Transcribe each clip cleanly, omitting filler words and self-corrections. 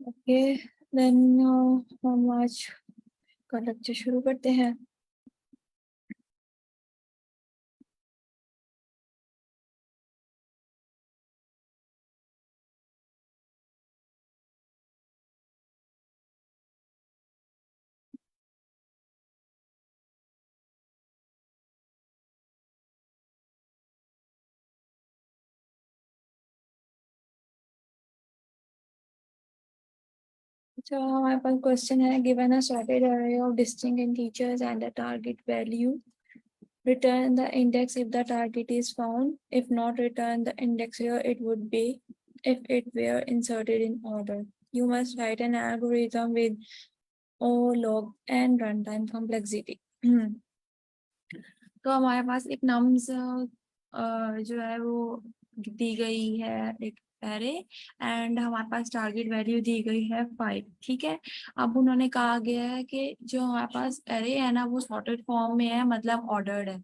Okay then हम आज का लेक्चर शुरू करते हैं। अच्छा, हमारे पास क्वेश्चन है given a sorted array of distinct integers and a target value, return the index if the target is found. If not, return the index where it would be if it were inserted in order. You must write an algorithm with O log and runtime complexity. तो हमारे पास एक nums जो है वो दी गई है एक array, and हमारे पास टारगेट वैल्यू दी गई है 5। ठीक है, अब उन्होंने कहा गया है कि जो हमारे पास एरे है ना वो सॉर्टेड फॉर्म में है, मतलब ऑर्डर्ड है।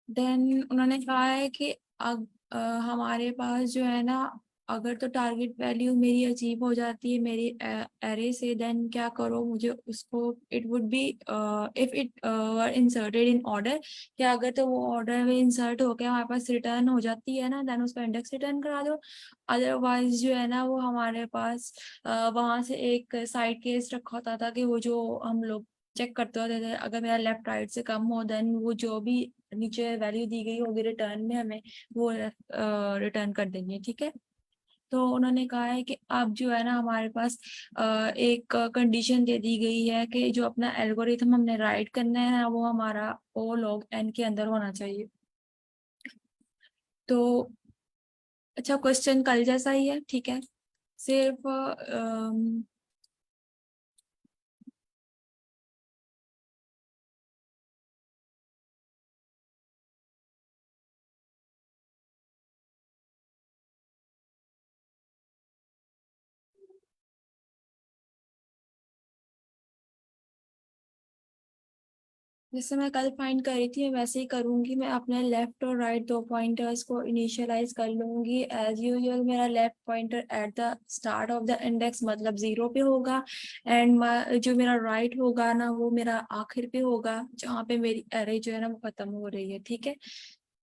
देन उन्होंने कहा है कि हमारे पास जो है ना, अगर तो टारगेट वैल्यू मेरी अचीव हो जाती है मेरी एरे से, देन क्या करो, मुझे उसको it would be if it were inserted in order, क्या अगर तो वो ऑर्डर में इंसर्ट होकर हमारे पास रिटर्न हो जाती है ना, देन उसका इंडेक्स रिटर्न करा दो। अदरवाइज जो है ना वो हमारे पास वहां से एक साइड केस रखा होता था कि वो जो हम लोग चेक करते होते थे, अगर मेरा लेफ्ट राइट से कम हो, देन वो जो भी नीचे वैल्यू दी गई होगी रिटर्न में हमें वो रिटर्न कर देंगे। ठीक है, तो उन्होंने कहा है कि अब जो है ना हमारे पास एक कंडीशन दे दी गई है कि जो अपना एल्गोरिथम हमने राइट करना है वो हमारा ओ लॉग एन के अंदर होना चाहिए। तो अच्छा, क्वेश्चन कल जैसा ही है। ठीक है, सिर्फ जैसे मैं कल फाइंड कर रही थी मैं वैसे ही करूंगी। मैं अपने लेफ्ट और राइट दो पॉइंटर्स को इनिशियलाइज कर लूंगी। एज यूजुअल मेरा left pointer at the start of the index मतलब 0 पे होगा, एंड जो मेरा राइट होगा ना वो मेरा आखिर पे होगा, जहाँ पे मेरी एरे जो है ना वो खत्म हो रही है। ठीक है,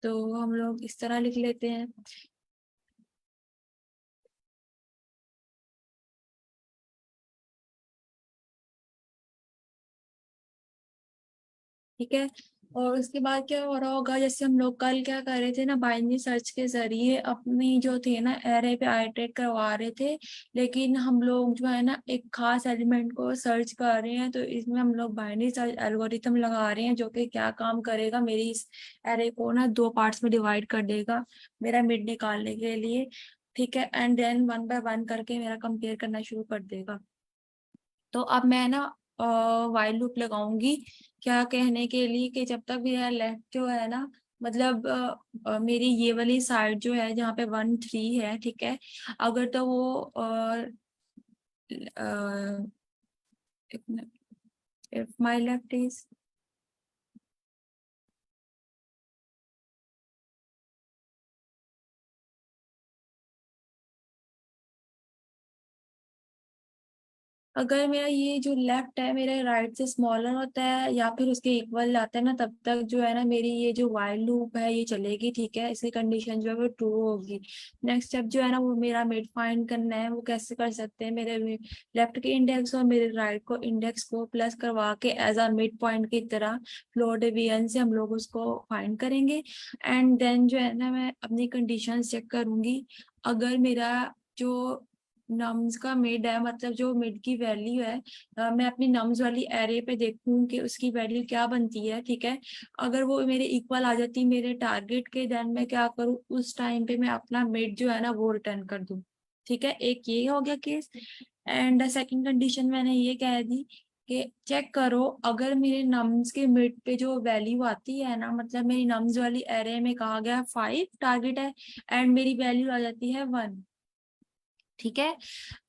तो हम लोग इस तरह लिख लेते हैं। ठीक है, और उसके बाद क्या हो रहा होगा, जैसे हम लोग कल क्या कर रहे थे ना, बाइनरी सर्च के जरिए अपनी जो थी ना एरे पे आइटरेट करवा रहे थे, लेकिन हम लोग जो है ना एक खास एलिमेंट को सर्च कर रहे हैं, तो इसमें हम लोग बाइनरी सर्च एल्गोरिथम लगा रहे हैं जो कि क्या काम करेगा, मेरी इस एरे को ना दो पार्ट्स में डिवाइड कर देगा मेरा मिड निकालने के लिए। ठीक है, and then one by one करके मेरा कंपेयर करना शुरू कर देगा। तो अब मैं ना वाइल लूप लगाऊंगी, क्या कहने के लिए कि जब तक मेरा लेफ्ट जो है ना, मतलब मेरी ये वाली साइड जो है जहाँ पे 1 3 है, ठीक है, अगर तो वो इफ माई लेफ्ट इज, अगर मेरा ये जो लेफ्ट है मेरे राइट से स्मॉलर होता है या फिर उसके इक्वल आता है ना, तब तक जो है ना मेरी ये जो वाइल लूप है ये चलेगी। ठीक है, इसकी कंडीशन जो है वो ट्रू होगी। नेक्स्ट स्टेप जो है ना वो मेरा मिड फाइंड करना है। वो कैसे कर सकते हैं, मेरे लेफ्ट के इंडेक्स और मेरे राइट को इंडेक्स को प्लस करवा के एज अ मिड पॉइंट की तरह फ्लोर डिवीजन से हम लोग उसको फाइंड करेंगे। एंड देन जो है ना मैं अपनी कंडीशन चेक करूंगी। अगर मेरा जो नम्स का मिड है, मतलब जो मिड की वैल्यू है, मैं अपनी नम्स वाली एरे पे देखूं कि उसकी वैल्यू क्या बनती है। ठीक है, अगर वो मेरे इक्वल आ जाती मेरे टारगेट के, देन मैं क्या करूँ, उस टाइम पे मैं अपना मिड जो है ना वो रिटर्न कर दूं। ठीक है, एक ये हो गया केस। एंड सेकंड कंडीशन मैंने ये कह दी कि चेक करो अगर मेरे नम्स के मिड पे जो वैल्यू आती है ना, मतलब मेरी नम्स वाली एरे में कहा गया 5 टारगेट है एंड मेरी वैल्यू आ जाती है 1, ठीक है।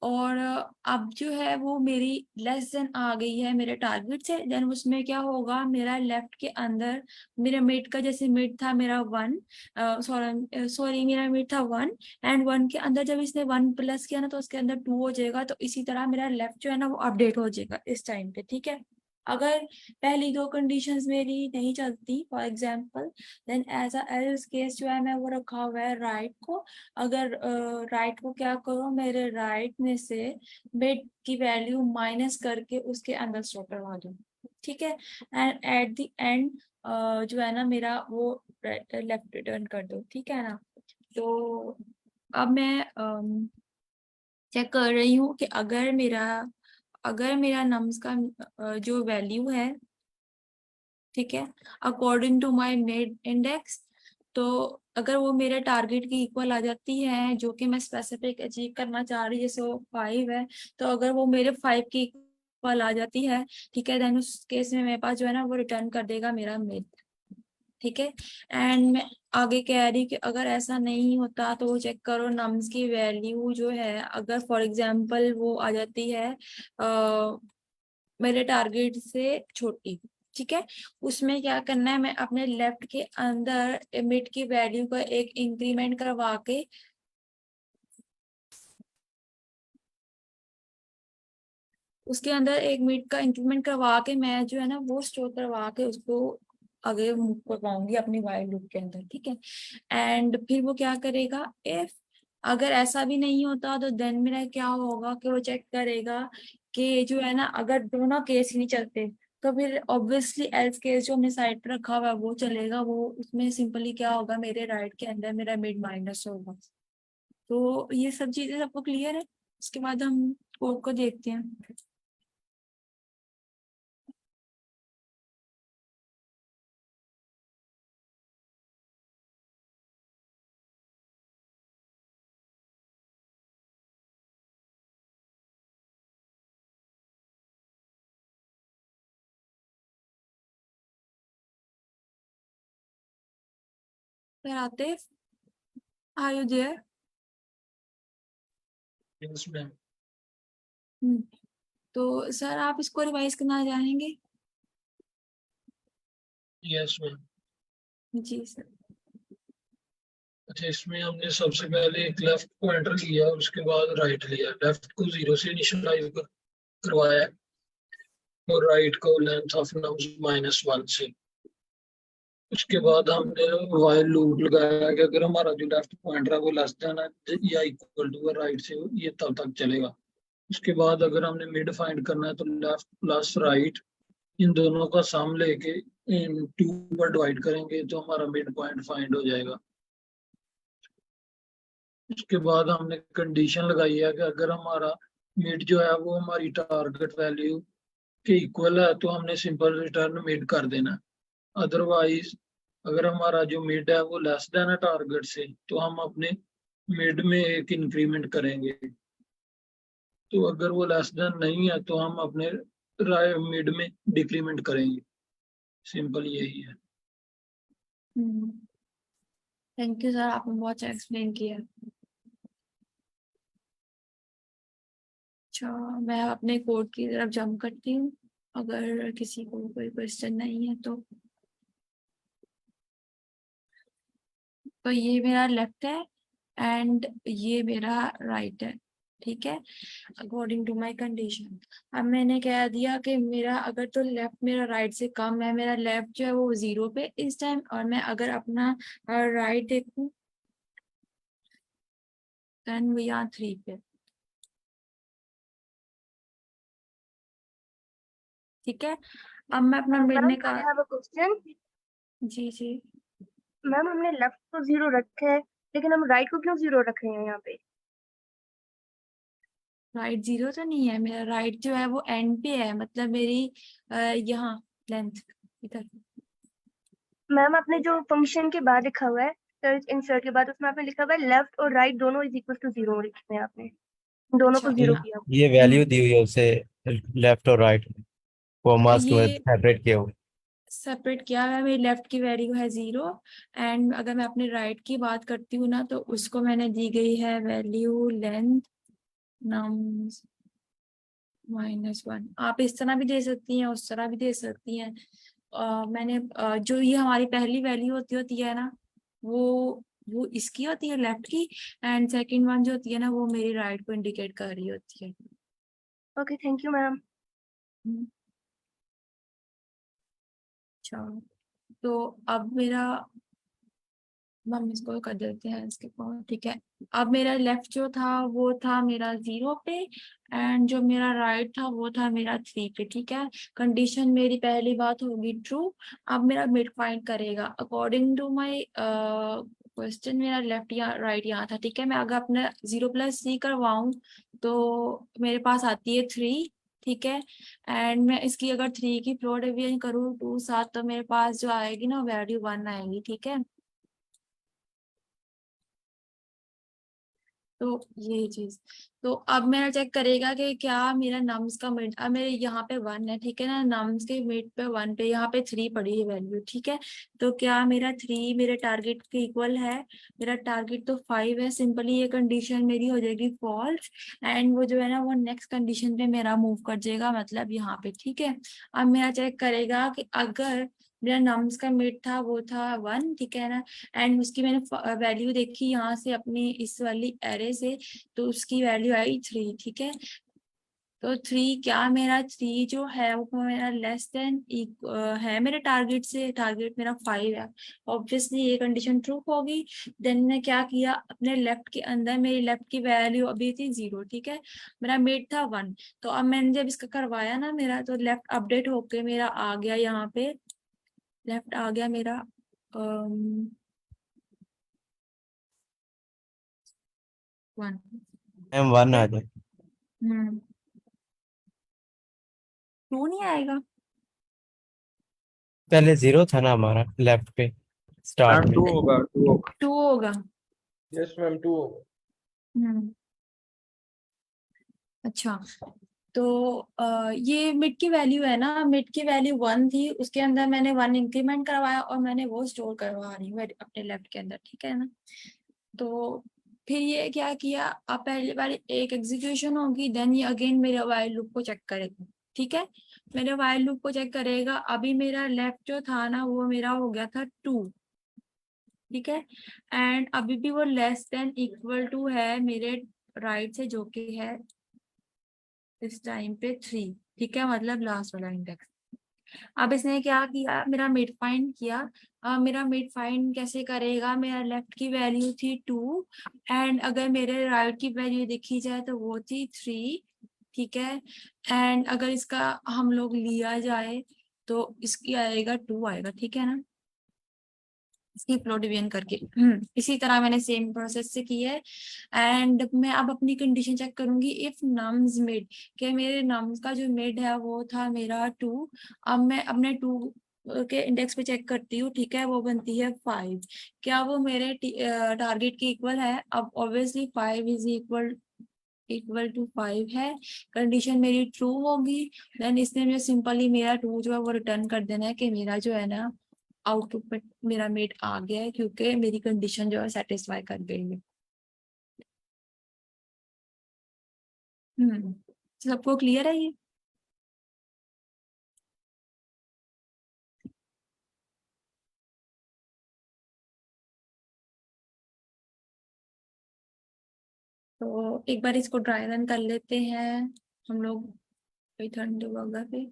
और अब जो है वो मेरी लेस देन आ गई है मेरे टारगेट से, देन उसमें क्या होगा, मेरा लेफ्ट के अंदर मेरा मिड का, जैसे मिड था मेरा 1, सॉरी मेरा मिड था 1, एंड 1 के अंदर जब इसने 1 प्लस किया ना तो उसके अंदर 2 हो जाएगा। तो इसी तरह मेरा लेफ्ट जो है ना वो अपडेट हो जाएगा इस टाइम पे, ठीक है। अगर पहली दो कंडीशंस मेरी नहीं चलती, for example, then as a else case जो है मैं वो रखा हुआ है राइट को। अगर राइट को क्या करो, मेरे राइट में से मिड की वैल्यू माइनस करके उसके अंदर स्टोर करवा दूं, ठीक है। एंड एट द एंड जो है ना मेरा वो लेफ्ट रिटर्न कर दो, ठीक है ना। तो अब मैं चेक कर रही हूँ कि अगर मेरा नम्स का जो वैल्यू है, ठीक है, according to my mid index, तो अगर वो मेरे टारगेट की इक्वल आ जाती है जो कि मैं स्पेसिफिक अचीव करना चाह रही, जैसे वो 5 है, तो अगर वो मेरे 5 की इक्वल आ जाती है, ठीक है, देन उस केस में मेरे पास जो है ना वो रिटर्न कर देगा मेरा मिड, ठीक है। एंड मैं आगे कह रही कि अगर ऐसा नहीं होता तो वो चेक करो नम्स की वैल्यू जो है, अगर फॉर एग्जांपल वो आ जाती है मेरे टारगेट से छोटी, ठीक है, उसमें क्या करना है, मैं अपने लेफ्ट के अंदर मिड की वैल्यू का एक इंक्रीमेंट करवा के उसके अंदर एक मिड का इंक्रीमेंट करवा के मैं जो है ना वो स्टोर करवा के उसको आगे मूव करवाऊंगी अपनी वाइल लूप के अंदर, ठीक है। एंड फिर वो क्या करेगा, इफ अगर ऐसा भी नहीं होता तो देन मेरा क्या होगा कि वो चेक करेगा कि जो है ना अगर दोनों केस ही नहीं चलते तो फिर ऑब्वियसली एल्स केस जो हमने साइड पे रखा हुआ है वो चलेगा। वो उसमें सिंपली क्या होगा, मेरे राइट के अंदर मेरा मिड माइनस होगा। तो ये सब चीजें सबको क्लियर है। उसके बाद हम कोड को देखते हैं। फिर आते, are you there? Yes, ma'am. तो सर आप इसको रिवाइज करना चाहेंगे? Yes, ma'am. जी सर। अच्छा, इसमें हमने सबसे पहले एक लेफ्ट पॉइंटर लिया, उसके बाद राइट लिया। लेफ्ट को 0 से इनिशियलाइज करवाया और राइट को लेंथ ऑफ नम्स -1 से। उसके बाद हमने वाइल लूप लगाया कि अगर हमारा जो लेफ्ट पॉइंटर है वो लेस देन है या इक्वल टू है राइट से, ये तब तक चलेगा। उसके बाद अगर हमने मिड फाइंड करना है तो लेफ्ट प्लस राइट इन दोनों का सम लेके इन 2 पर डिवाइड करेंगे तो हमारा मिड पॉइंट फाइंड हो जाएगा। उसके बाद हमने कंडीशन लगाई है कि अगर हमारा मिड जो है वो हमारी टारगेट वैल्यू के इक्वल है तो हमने सिंपल रिटर्न मिड कर देना। अदरवाइज अगर हमारा जो मिड है वो लेस देन है टारगेट से तो हम अपने मिड में एक इंक्रीमेंट करेंगे। तो अगर वो लेस देन नहीं है तो हम अपने मिड में डिक्रीमेंट करेंगे। सिंपल यही है। थैंक यू सर, आपने बहुत अच्छा एक्सप्लेन किया। अच्छा, मैं अपने कोड की तरफ जंप करती हूँ, अगर किसी को कोई क्वेश्चन नहीं है तो। ये मेरा लेफ्ट है एंड ये मेरा राइट है, ठीक है, अकॉर्डिंग टू माय कंडीशन। अब मैंने कह दिया कि मेरा अगर तो लेफ्ट मेरा राइट से कम है, मेरा लेफ्ट जो है वो 0 पे इस टाइम, और मैं अगर अपना राइट देखूं देन वो यहाँ 3 पे, ठीक है। अब मैं अपना मैम मिलने का, आई हैव अ क्वेश्चन। जी जी। मैम हमने लेफ्ट को 0 रखा है लेकिन हम राइट को क्यों 0 रख रहे हैं यहाँ पे? राइट 0 तो नहीं है, मेरा राइट जो है वो एंड पे है, मतलब मेरी यहाँ लेंथ इधर। मैम आपने जो फंक्शन के बाद लिखा हुआ है सर्च इंसर्ट के बाद, उसमें आपने लिखा हुआ है लेफ्ट और राइट दोनों इज इक्वल टू 0 लिखे हैं आपने, दोनों को अच्छा, 0 किया। ये वैल्यू हम्म, दी हुई है उसे, लेफ्ट और राइट कॉमास की मदद ये सेपरेट किया हुआ सेपरेट किया है। मेरी लेफ्ट की वैल्यू है 0, एंड अगर मैं अपने राइट की बात करती हूँ ना तो उसको मैंने दी गई है वैल्यू लेंथ nums -1 आप इस तरह भी दे सकती हैं, उस तरह भी दे सकती हैं। मैंने जो ये हमारी पहली वैल्यू होती है ना, वो इसकी होती है लेफ्ट की, एंड सेकंड वन जो होती है ना वो मेरी राइट को इंडिकेट कर रही होती है। Okay, thank you ma'am. Hmm, अच्छा, तो अब मेरा हम इसको कर देते हैं इसके पास, ठीक है। अब मेरा लेफ्ट जो था वो था मेरा 0 पे, एंड जो मेरा राइट था वो था मेरा 3 पे, ठीक है। कंडीशन मेरी पहली बात होगी ट्रू। अब मेरा मिड फाइंड करेगा अकॉर्डिंग टू माय क्वेश्चन, मेरा लेफ्ट या राइट यहाँ था, ठीक है। मैं अगर अपने 0+3 करवाऊं तो मेरे पास आती है 3, ठीक है। एंड मैं इसकी अगर 3 की फ्लोर डिवीजन करूँ 2 साथ, तो मेरे पास जो आएगी ना वैल्यू 1 आएगी, ठीक है। तो ये चीज, तो अब मेरा चेक करेगा कि क्या मेरा नम्स का मिड, अब मेरे यहाँ पे 1 है, ठीक है ना, नम्स के मिड पे 1 पे यहाँ पे 3 पड़ी है वैल्यू, ठीक है। तो क्या मेरा 3 मेरे टारगेट के इक्वल है? मेरा टारगेट तो 5 है, सिंपली ये कंडीशन मेरी हो जाएगी फॉल्स, एंड वो जो है ना वो नेक्स्ट कंडीशन पे मेरा मूव कर जाएगा, मतलब यहाँ पे, ठीक है। अब मेरा चेक करेगा कि अगर मेरा नम्स का मिड था वो था 1, ठीक है ना, एंड उसकी मैंने वैल्यू देखी यहाँ से अपनी इस वाली एरे से, तो उसकी वैल्यू आई 3, ठीक है। तो 3, क्या मेरा 3 जो है वो मेरा लेस देन है मेरे टारगेट से? टारगेट मेरा 5 है, ऑब्वियसली ये कंडीशन ट्रू होगी। देन मैं क्या किया, अपने लेफ्ट के अंदर मेरी लेफ्ट की वैल्यू अभी थी 0, ठीक है। मेरा मिड था 1, तो अब मैंने जब इसका करवाया ना मेरा, तो लेफ्ट अपडेट होके मेरा आ गया यहाँ पे, लेफ्ट आ गया मेरा 1, मैम ठीक 1 है। आ जाए। हम्म, 2 नहीं आएगा? पहले 0 था ना हमारा लेफ्ट पे स्टार्ट मैम में। 2 होगा, 2 होगा। 2 होगा। यस मैम, 2 होगा। हम्म, अच्छा, तो ये मिड की वैल्यू है ना, मिड की वैल्यू 1 थी, उसके अंदर मैंने 1 इंक्रीमेंट करवाया और मैंने वो स्टोर करवा रही हूँ अपने लेफ्ट के अंदर, ठीक है ना। तो फिर ये क्या किया, अब पहली बार एक एग्जीक्यूशन होगी, देन ये अगेन मेरे वाइल लूप को चेक करेगा, ठीक है। मेरे वाइल लूप को चेक करेगा, अभी मेरा लेफ्ट जो था ना वो मेरा हो गया था 2, ठीक है। एंड अभी भी वो लेस देन इक्वल टू है मेरे राइट से, जो कि है इस टाइम पे 3, ठीक है, मतलब लास्ट वाला इंडेक्स। अब इसने क्या किया, मेरा मिड फाइंड किया। मेरा मिड फाइंड कैसे करेगा, मेरा लेफ्ट की वैल्यू थी 2, एंड अगर मेरे राइट की वैल्यू देखी जाए तो वो थी 3, ठीक है। एंड अगर इसका हम लोग लिया जाए तो इसकी आएगा 2 आएगा, ठीक है ना, इसकी फ्लोर डिवीजन करके। इसी तरह मैंने सेम प्रोसेस से की है। एंड मैं अब अपनी कंडीशन चेक करूंगी, इफ नम्स मिड, के मेरे नम्स का जो मिड है वो था मेरा 2। अब मैं अपने 2 के इंडेक्स पे चेक करती हूँ, ठीक है, वो बनती है 5। क्या वो मेरे टारगेट के इक्वल है? अब obviously 5 is equal equal to 5 है, कंडीशन मेरी ट्रू होगी। देन इसने मुझे सिंपली मेरा 2 जो है वो रिटर्न कर देना है कि मेरा जो है ना आउटपुट में मेरा मेट आ गया है, क्योंकि मेरी कंडीशन जो है सेटिस्फाई कर गई है। हम्म, सबको क्लियर है ये? तो एक बार इसको ड्राई रन कर लेते हैं हम लोग, पाइथन डिबगर पे।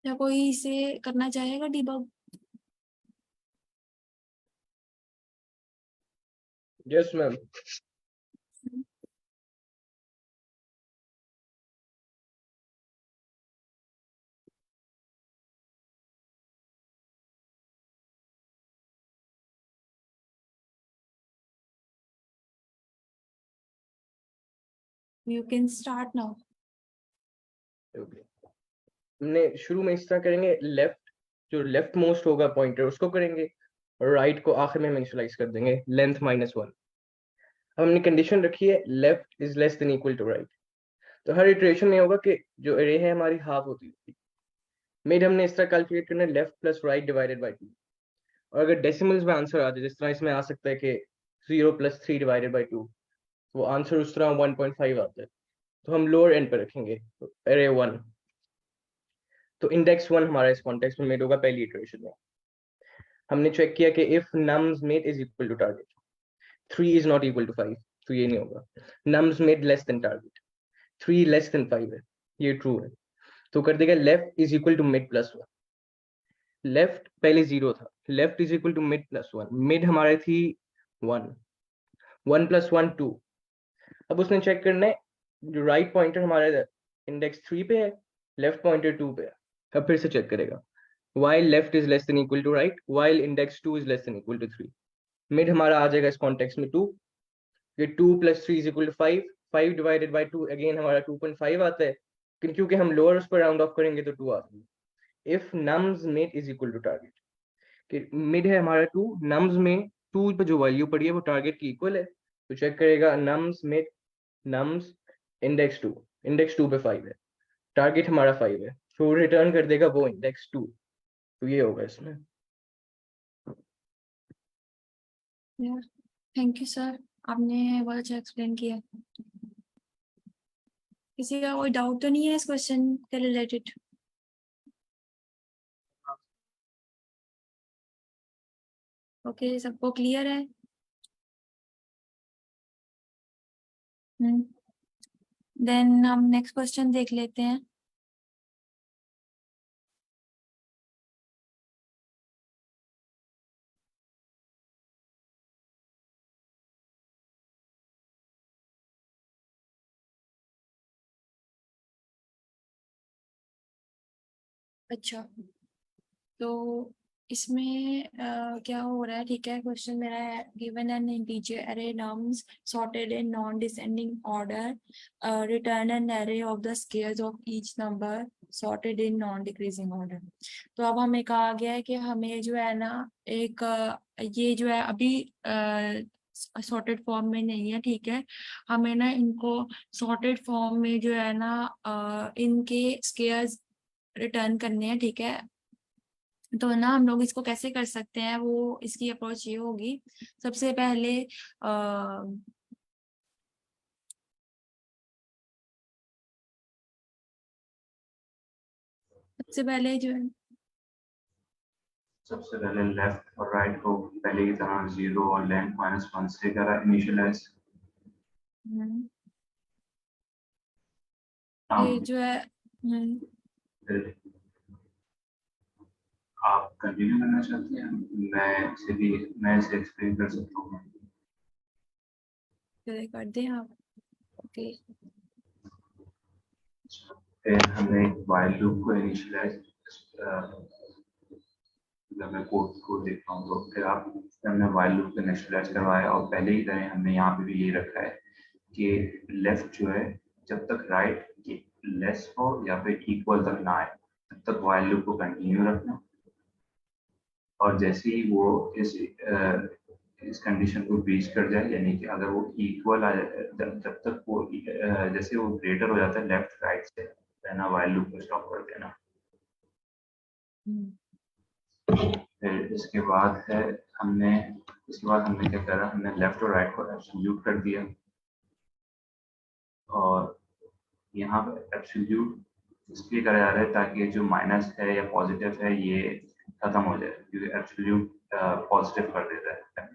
क्या कोई इसे करना चाहेगा debug? Yes ma'am. You can start now. Okay. हमने शुरू में इस तरह करेंगे, लेफ्ट जो लेफ्ट मोस्ट होगा पॉइंटर उसको करेंगे और राइट को आखिर में हम इनिशियलाइज कर देंगे लेंथ -1। अब हमने कंडीशन रखी है left is less than equal to right. तो हर इटरेशन में होगा कि जो एरे है हमारी हाफ होती है। मिड हमने इस तरह कैलकुलेट करना है left plus right divided by 2। और अगर डेसिमल्स में आंसर आ जाए, जिस तरह इसमें आ सकता है कि 0 + 3 डिवाइडेड बाय 2, वो आंसर उस तरह 1.5 आता है, तो हम लोअर एंड पर रखेंगे एरे 1। तो इंडेक्स 1 हमारा इस कॉन्टेक्स्ट में मेड होगा पहली इटरेशन में। हमने चेक किया कि if nums mid is equal to target, 3 is not equal to 5, तो ये नहीं होगा। Nums mid less than target, 3 less than 5 है, ये ट्रू है, तो कर देगा left is equal to mid +1। Left पहले 0 था, left is equal to mid +1। Mid हमारे थी 1, 1 + 1 2। अब उसने चेक करना है जो राइट पॉइंटर हमारे इंडेक्स 3 पे है, लेफ्ट पॉइंटर 2 पे है। अब फिर से चेक करेगा while left is less than equal to right, while index 2 is less than equal to 3। Mid हमारा आ जाएगा इस कॉन्टेक्स्ट में 2, ये 2 + 3 is equal to 5, 5 divided by 2 again हमारा 2.5 आता है, क्योंकि हम लोअर उस पर राउंड ऑफ करेंगे तो 2 आता है। If nums mid is equal to target, कि मिड है हमारा 2, नम्स में 2 पे जो वैल्यू पड़ी है वो टारगेट की इक्वल है, तो चेक करेगा नम्स मेड नम्स इंडेक्स 2 पे 5 है, टारगेट हमारा 5 है, तो रिटर्न कर देगा वो इंडेक्स 2। तो ये होगा इसमें। Yeah. थैंक यू सर, आपने बहुत अच्छा एक्सप्लेन किया। किसी का कोई डाउट तो नहीं है इस क्वेश्चन के रिलेटेड? ओके, सबको क्लियर है? देन हम नेक्स्ट क्वेश्चन देख लेते हैं। अच्छा, तो इसमें क्या हो रहा है, ठीक है। क्वेश्चन मेरा है given an integer array nums sorted in non descending order, return an array of the squares of each number sorted in non decreasing order. तो अब हमें कहा गया है कि हमें जो है ना एक ये जो है अभी सॉर्टेड फॉर्म में नहीं है, ठीक है। हमें ना इनको सॉर्टेड फॉर्म में जो है ना इनके स्केयर्स रिटर्न करने हैं, ठीक है। तो ना हम लोग इसको कैसे कर सकते हैं, वो इसकी अप्रोच ये होगी। सबसे पहले सबसे पहले जो है सबसे पहले लेफ्ट और राइट को पहले की तरह 0 और लेंथ -1 से करा इनिशियलाइज। ये जो है आप कंटिन्यू करना चाहते हैं, मैं इसे एक्सप्लेन कर सकता हूँ। कर दें आप? ओके, फिर हमने while लूप को इनिशियलाइज, जब मैं कोड को देखता हूँ तो फिर हमने while लूप को इनिशियलाइज करवाया, और पहले ही तरह हमने यहाँ पे भी ये रखा है कि लेफ्ट जो है जब तक राइट लेस हो या फिर इक्वल तक ना आए तब तक while लूप को कंटिन्यू रखना, और जैसे ही वो इस कंडीशन को ब्रीच कर जाए, यानी कि अगर वो इक्वल आ जाए जब तक वो जैसे वो ग्रेटर हो जाता है लेफ्ट राइट से, रहना while लूप को स्टॉप कर देना। फिर इसके बाद हमने क्या करा, हमने लेफ्ट और राइट को एब्सोल्यूट कर दिया, और यहाँ पे एब्सोल्यूट इसलिए करा जा रहा है ताकि जो माइनस है या पॉजिटिव है ये खत्म हो जाए, क्योंकि एब्सोल्यूट पॉजिटिव कर देता है।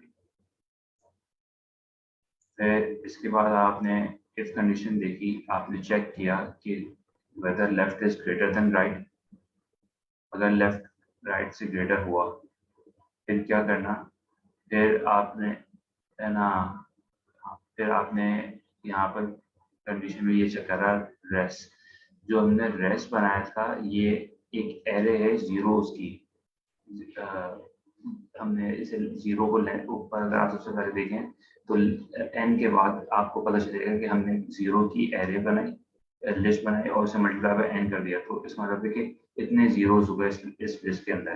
फिर इसके बाद आपने इफ कंडीशन देखी, आपने चेक किया कि whether left is greater than right. अगर लेफ्ट राइट से ग्रेटर हुआ फिर क्या करना, फिर आपने है ना, फिर आपने यहाँ पर कंडीशन में ये चेक करा रेस। जो हमने रेस बनाया था ये एक एरे है जीरोस की, हमने इसे जीरो को ऊपर अगर आप सबसे पहले देखें तो n के बाद आपको पता चलेगा कि हमने 0 की एरे बनाई, लिस्ट बनाई और उसे मल्टीप्लाई बाय n कर दिया, तो इसका मतलब है कि इतने जीरोस हो गए इस लिस्ट के अंदर।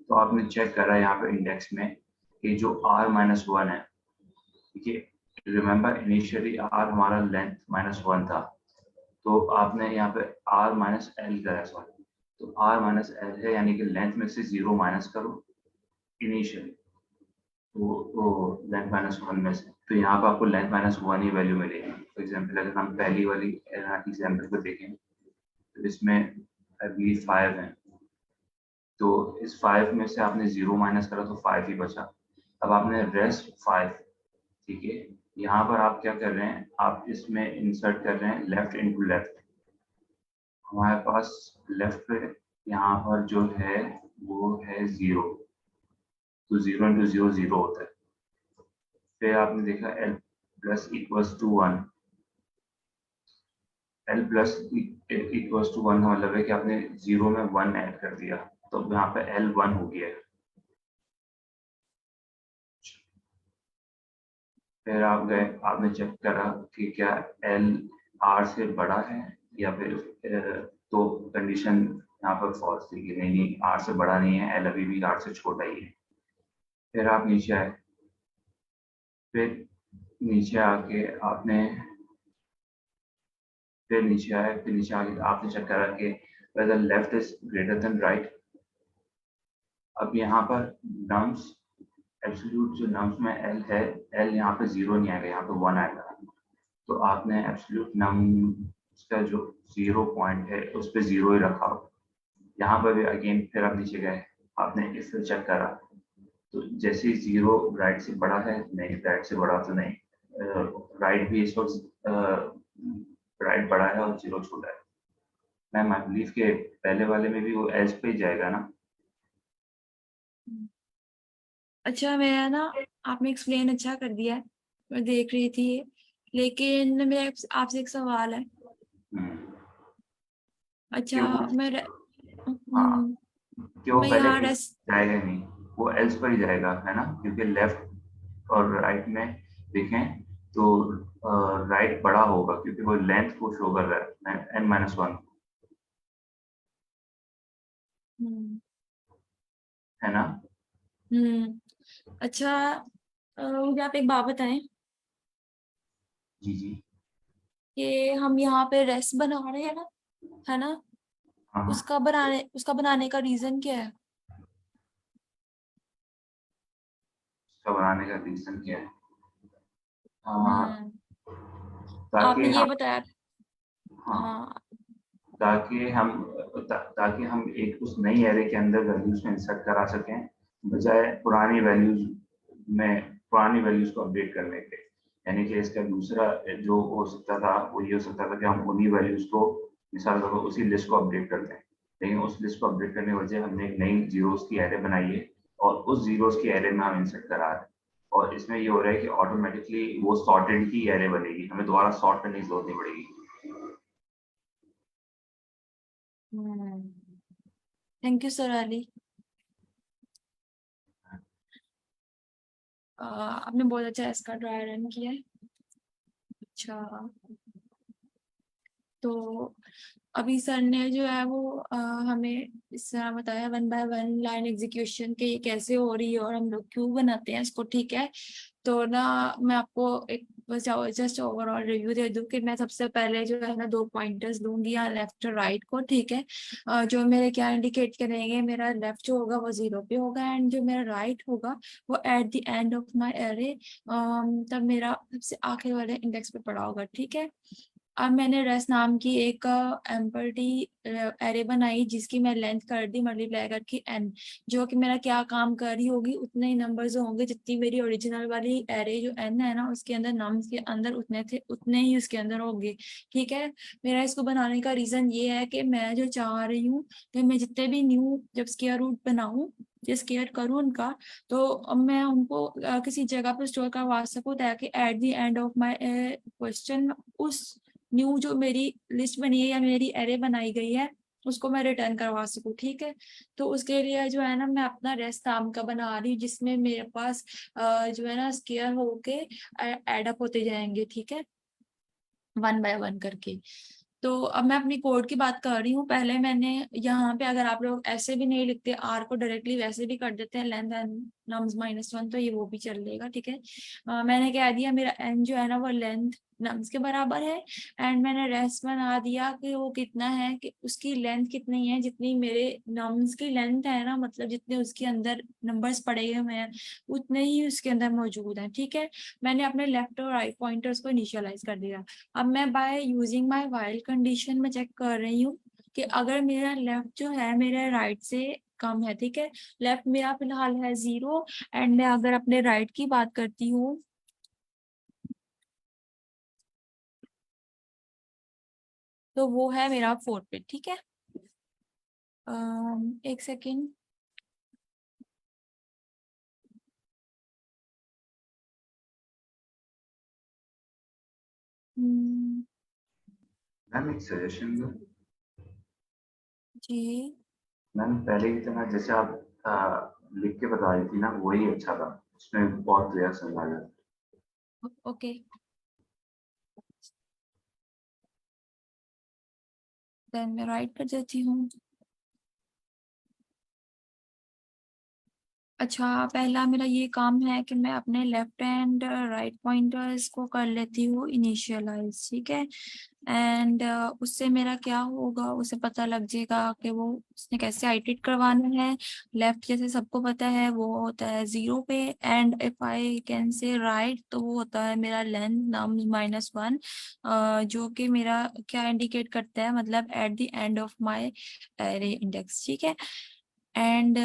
तो आपने चेक करा यहाँ पे इंडेक्स में कि जो r-1 है, ठीक है, रिमेंबर इनिशियली r हमारा लेंथ -1 था, तो आपने यहाँ पे r-l करा, सॉरी, तो r-l है, यानी कि लेंथ में से 0 माइनस करो इनिशियली, तो लेंथ -1 में से, तो यहाँ पे आपको लेंथ -1 ही वैल्यू मिलेगी। फॉर एग्जांपल अगर हम पहली वाली एग्जांपल को देखें तो इसमें आई बिलीव 5 है, तो इस 5 में से आपने 0 माइनस करा तो 5 ही बचा। अब आपने रेस्ट 5, ठीक है, यहाँ पर आप क्या कर रहे हैं, आप इसमें इंसर्ट कर रहे हैं लेफ्ट इनटू लेफ्ट। हमारे पास लेफ्ट पे यहाँ पर जो है वो है 0, तो 0 इंटू 0 0 होता है। फिर आपने देखा l plus equals to 1, l plus equals to 1 का मतलब है कि आपने 0 में 1 ऐड कर दिया, तो यहाँ पे l 1 हो गया है। फिर आप गए, आपने चेक करा कि क्या l r से बड़ा है या फिर तो कंडीशन यहाँ पर फॉल्स थी कि नहीं r से बड़ा नहीं है, l अभी भी r से छोटा ही है। फिर आप नीचे आए, फिर नीचे आके आपने फिर नीचे आके आपने चेक करा कि whether left is greater than right. अब यहाँ पर नम्स एब्सोल्यूट जो नम्स में l है, l यहाँ पे 0 नहीं आएगा, यहाँ पे 1 आएगा, तो आपने एब्सोल्यूट नम्स का जो 0 पॉइंट है उस पर 0 ही रखा हो। यहाँ पर भी अगेन फिर आप नीचे गए, आपने इससे चेक करा, तो जैसे ही 0 राइट से बड़ा है, नहीं राइट से बड़ा तो नहीं, राइट भी इस वक्त राइट बड़ा है और 0 छोटा है। मैम आई बिलीव के पहले वाले में भी वो एज पे ही जाएगा ना। अच्छा मेरा ना आपने एक्सप्लेन अच्छा कर दिया है, मैं देख रही थी, लेकिन मेरा आपसे एक सवाल है। अच्छा क्यों? मैं हाँ, क्यों मैं पहले यहाँ एज जाएगा ही नहीं, वो एल्स पर ही जाएगा, है ना, क्योंकि लेफ्ट और राइट में देखें तो राइट बड़ा होगा क्योंकि वो लेंथ को शो कर रहा है n-1, है ना। अच्छा मुझे आप एक बात बताएं जी जी। कि हम यहाँ पे रेस्ट बना रहे हैं ना, है ना, हाँ हाँ, उसका बनाने का रीजन क्या है? उसका बनाने का रीजन क्या है? हम्म आपने ताकि ये हम, बताया। हाँ, हाँ। ताकि हम एक उस नई एरे के अंदर वैल्यूज में इंसर्ट करा सकें, बजाय पुरानी वैल्यूज को अपडेट करने के। यानी कि इसका दूसरा जो हो सकता था वो ये हो सकता था कि हम उन्हीं वैल्यूज को, मिसाल के उसी लिस्ट को अपडेट कर दें, लेकिन उस लिस्ट को अपडेट करने की वजह हमने एक नई जीरोस की एरे बनाई है और उस जीरोस की एरे में हम इंसर्ट करा रहे हैं, और इसमें ये हो रहा है कि ऑटोमेटिकली वो सॉर्टेड की एरे बनेगी, हमें दोबारा सॉर्ट करने की जरूरत नहीं पड़ेगी। Thank you sir Ali. आपने बहुत अच्छा इसका ड्राई रन किया है। अच्छा तो अभी सर ने जो है वो हमें इस तरह बताया 1 बाय 1 लाइन एग्जीक्यूशन के ये कैसे हो रही है और हम लोग क्यों बनाते हैं इसको, ठीक है। तो ना मैं आपको एक बस जस्ट ओवरऑल रिव्यू दे दूं कि मैं सबसे पहले जो है ना 2 पॉइंटर्स दूंगी यहाँ लेफ्ट और राइट को, ठीक है। जो मेरे क्या इंडिकेट करेंगे, मेरा लेफ्ट जो होगा वो 0 पे होगा एंड जो मेरा राइट होगा वो at the end of my array, तब मेरा सबसे आखिर वाले इंडेक्स पे पड़ा होगा, ठीक है। अब मैंने रेस्ट नाम की एक एम्पटी एरे बनाई जिसकी मैं लेंथ कर दी मल्टीप्लाई करके n, जो कि मेरा क्या काम कर रही होगी, उतने ही नंबर्स होंगे जितनी मेरी ओरिजिनल वाली एरे जो n है ना उसके अंदर नम्स के अंदर उतने थे उतने ही उसके अंदर होंगे, ठीक है। मेरा इसको बनाने का रीजन ये है कि मैं जो चाह रही हूँ कि मैं जितने भी न्यू जब स्क्वायर रूट बनाऊं, जिस स्क्वायर करूँ उनका, तो अब मैं उनको किसी जगह पर स्टोर करवा सकूँ ताकि at the end of my question उस न्यू जो मेरी लिस्ट बनी है या मेरी एरे बनाई गई है उसको मैं रिटर्न करवा सकूँ, ठीक है। तो उसके लिए जो है ना मैं अपना रेस्ट नाम का बना रही हूँ, जिसमें मेरे पास जो है ना स्केयर होके एडअप होते जाएंगे, ठीक है, 1 बाय 1 करके। तो अब मैं अपनी कोड की बात कर रही हूँ। पहले मैंने यहाँ पे, अगर आप लोग ऐसे भी नहीं लिखते आर को डायरेक्टली वैसे भी कर देते हैं लेंथ एंड नम्स -1, तो ये वो भी चल लेगा, ठीक है। मैंने कह दिया मेरा एन जो है ना वो लेंथ नम्स के बराबर है, एंड मैंने रेस्ट बना दिया कि वो कितना है, कि उसकी लेंथ कितनी है, जितनी मेरे नम्स की लेंथ है ना, मतलब जितने उसके अंदर नंबर्स पड़े हुए हैं उतने ही उसके अंदर मौजूद हैं, ठीक है। मैंने अपने लेफ्ट और राइट पॉइंटर्स को इनिशियलाइज कर दिया। अब मैं by using my while condition में चेक कर रही हूँ कि अगर मेरा लेफ्ट जो है मेरे राइट से कम है, ठीक है। लेफ्ट मेरा फिलहाल है 0, एंड मैं अगर अपने राइट की बात करती हूँ तो वो है मेरा 4 पे, ठीक है। एक सेकेंड। मैम एक सजेशन दो। जी मैम पहले की तरह जैसे आप लिख के बता रही थी ना, वही अच्छा था, उसमें बहुत क्लियर समझ आ गया। ओके, देन मैं राइट कर देती हूँ। अच्छा, पहला मेरा ये काम है कि मैं अपने लेफ्ट एंड राइट पॉइंटर्स को कर लेती हूँ इनिशियलाइज, ठीक है। एंड उससे मेरा क्या होगा, उसे पता लग जाएगा कि वो उसने कैसे आइटरेट करवाना है। लेफ्ट जैसे सबको पता है वो होता है 0 पे, and if I can say right तो वो होता है मेरा लेंथ नम्स -1, जो कि मेरा क्या इंडिकेट करता है, मतलब at the end of my array index, ठीक है। एंड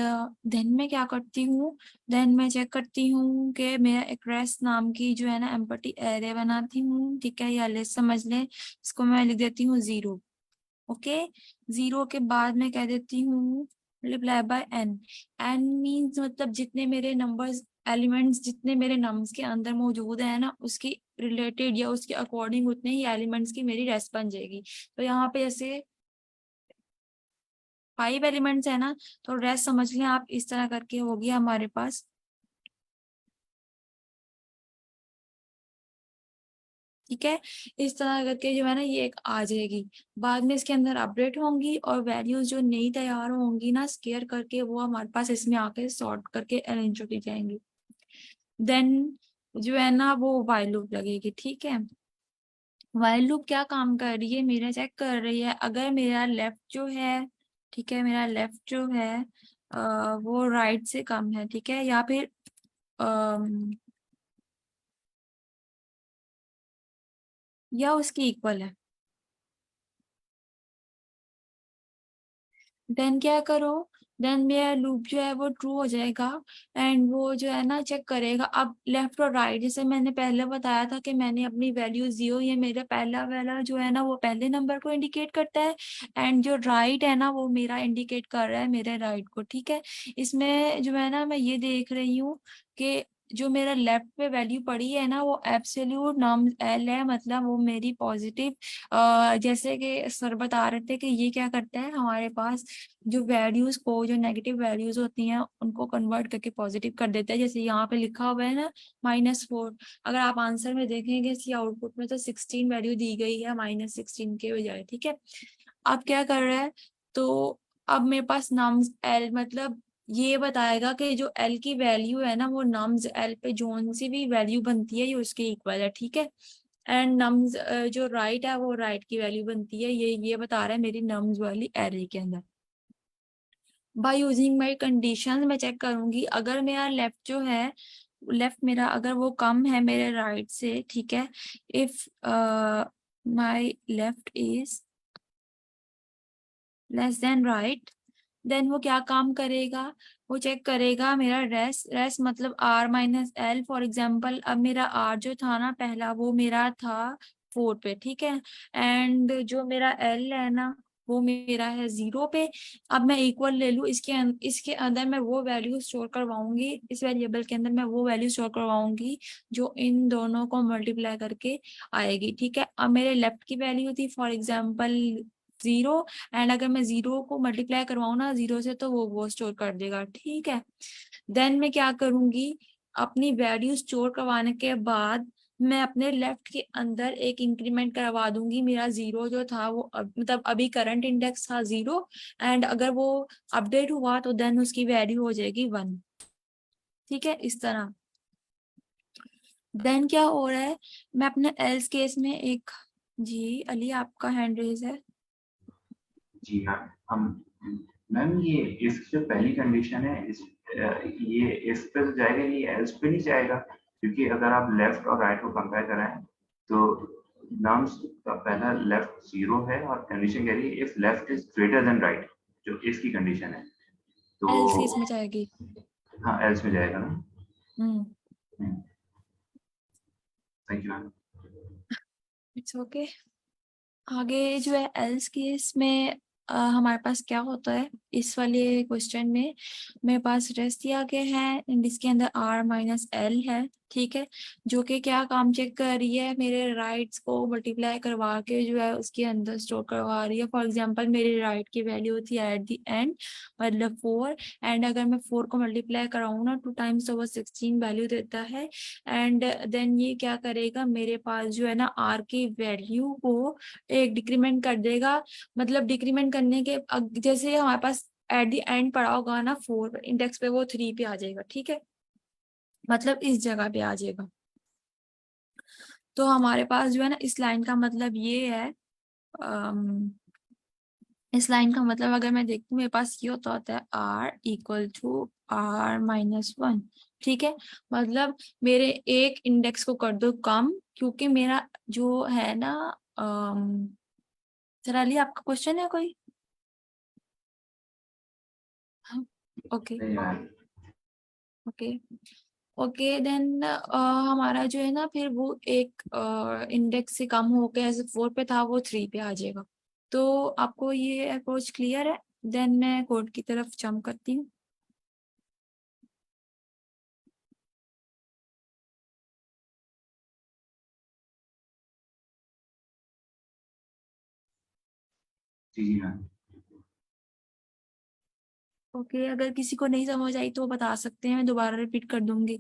देन मैं क्या करती हूँ, देन मैं चेक करती हूँ कि मैं एक रेस्ट नाम की जो है ना एम्प्टी एरे बनाती हूँ, ठीक है, या लिस्ट समझ लें। इसको मैं लिख देती हूँ 0, ओके। 0 के बाद मैं कह देती हूँ multiply by n. N means मतलब जितने मेरे नंबर्स एलिमेंट्स जितने मेरे नंबर्स के अंदर मौजूद है ना, उसकी रिलेटेड या उसके अकॉर्डिंग उतने ही एलिमेंट्स की मेरी रेस्ट बन जाएगी। तो यहाँ पे जैसे 5 एलिमेंट्स है ना, तो रेस्ट समझ लें आप इस तरह करके होगी हमारे पास, ठीक है। इस तरह करके जो है ना ये एक आ जाएगी। बाद में इसके अंदर अपडेट होंगी और वैल्यूज जो नई तैयार होंगी ना स्केयर करके, वो हमारे पास इसमें आके सॉर्ट करके अरेंज होती जाएंगी। देन जो है ना वो व्हाइल लूप लगेगी, ठीक है। व्हाइल लूप क्या काम कर रही है, मेरा चेक कर रही है अगर मेरा लेफ्ट जो है, ठीक है, मेरा लेफ्ट जो है वो राइट से कम है, ठीक है, या फिर या उसकी इक्वल है, देन क्या करो, देन मेरा लूप जो है वो ट्रू हो जाएगा, एंड वो जो है ना चेक करेगा। अब लेफ्ट और राइट जैसे मैंने पहले बताया था कि मैंने अपनी वैल्यू 0, ये मेरा पहला वाला जो है ना वो पहले नंबर को इंडिकेट करता है, एंड जो राइट है ना वो मेरा इंडिकेट कर रहा है मेरे राइट को, ठीक है। इसमें जो है ना मैं ये देख रही हूँ कि जो मेरा लेफ्ट पे वैल्यू पड़ी है ना वो एब्सोल्यूट नॉर्म एल है, मतलब वो मेरी पॉजिटिव, जैसे कि सर बता रहे थे कि ये क्या करता है हमारे पास जो वैल्यूज को, जो नेगेटिव वैल्यूज होती हैं उनको कन्वर्ट करके पॉजिटिव कर देता है। जैसे यहाँ पे लिखा हुआ है ना -4, अगर आप आंसर में देखेंगे इसकी आउटपुट में तो 16 वैल्यू दी गई है -16 के बजाय, ठीक है। अब क्या कर रहा है, तो अब मेरे पास नम्स एल, मतलब ये बताएगा कि जो एल की वैल्यू है ना वो नम्स एल पे जोन सी भी वैल्यू बनती है ये उसके इक्वल है, ठीक है। एंड नम्स जो राइट है वो राइट की वैल्यू बनती है, ये बता रहा है मेरी नम्स वाली एरे के अंदर। बाय यूजिंग माई कंडीशन मैं चेक करूंगी अगर मेरा लेफ्ट जो है, लेफ्ट मेरा अगर वो कम है मेरे राइट से, ठीक है। If my left is less than right, then वो क्या काम करेगा, वो चेक करेगा मेरा रेस मतलब R-L। फॉर एग्जाम्पल अब मेरा R जो था ना पहला वो मेरा था 4 पे, ठीक है, एंड जो मेरा L है ना वो मेरा है 0 पे। अब मैं इक्वल ले लूँ, इसके अंदर मैं वो वैल्यू स्टोर करवाऊंगी, इस वेरिएबल के अंदर मैं वो वैल्यू स्टोर करवाऊंगी जो इन दोनों को मल्टीप्लाई करके आएगी, ठीक है। अब मेरे लेफ्ट की वैल्यू थी फॉर एग्जाम्पल 0 एंड अगर मैं 0 को मल्टीप्लाई करवाऊँ ना 0 से तो वो स्टोर कर देगा, ठीक है। देन मैं क्या करूंगी, अपनी वैल्यू स्टोर करवाने के बाद मैं अपने लेफ्ट के अंदर एक इंक्रीमेंट करवा दूंगी। मेरा 0 जो था वो मतलब अभी करंट इंडेक्स था 0 एंड अगर वो अपडेट हुआ तो देन उसकी वैल्यू हो जाएगी 1, ठीक है, इस तरह। देन क्या हो रहा है, मैं अपने एल्स केस में एक, जी अली आपका हैंड रेज है। जी मैम, हम मैम ये इफ जो पहली कंडीशन है ये इफ पे तो जाएगा, ये एल्स पे नहीं जाएगा, क्योंकि अगर आप लेफ्ट और राइट को कंपेयर कराएं तो नम्स का पहला लेफ्ट 0 है और कंडीशन कह रही है if left is greater than right, जो इफ की कंडीशन है एल्स केस तो में जाएगी। हाँ एल्स में जाएगा ना। Hmm, thank you ma'am. It's okay. आगे जो है एल्स केस में हमारे पास क्या होता है, इस वाले क्वेश्चन में मेरे पास रेस्ट दिया गया है एंड इसके अंदर r-l है, ठीक है, जो कि क्या काम चेक कर रही है, मेरे राइट्स को मल्टीप्लाई करवा के जो है उसके अंदर स्टोर करवा रही है। फॉर एग्जांपल मेरी राइट की वैल्यू थी एट द एंड मतलब 4 एंड अगर मैं 4 को मल्टीप्लाई कराऊँ ना 2 टाइम्स तो वो 16 वैल्यू देता है एंड देन ये क्या करेगा, मेरे पास जो है ना r की वैल्यू को एक डिक्रीमेंट कर देगा। मतलब डिक्रीमेंट करने के जैसे हमारे पास एट द एंड पड़ा होगा ना 4 इंडेक्स पे, वो 3 पे आ जाएगा, ठीक है, मतलब इस जगह पे आ जाएगा। तो हमारे पास जो है ना इस लाइन का मतलब ये है, इस लाइन का मतलब अगर मैं देखती हूँ मेरे पास ये होता है r=r-1, ठीक है। मतलब मेरे एक इंडेक्स को कर दो कम, क्योंकि मेरा जो है ना जरा लिए आपका क्वेश्चन है कोई? ओके नहीं मैम। ओके ओके देन हमारा जो है ना फिर वो एक इंडेक्स से कम होकर ऐसे 4 पे था वो 3 पे आ जाएगा। तो आपको ये अप्रोच क्लियर है? देन मैं कोड की तरफ जंप करती हूँ। जी जी मैम। ओके अगर किसी को नहीं समझ आई तो बता सकते हैं, मैं दोबारा रिपीट कर दूंगी।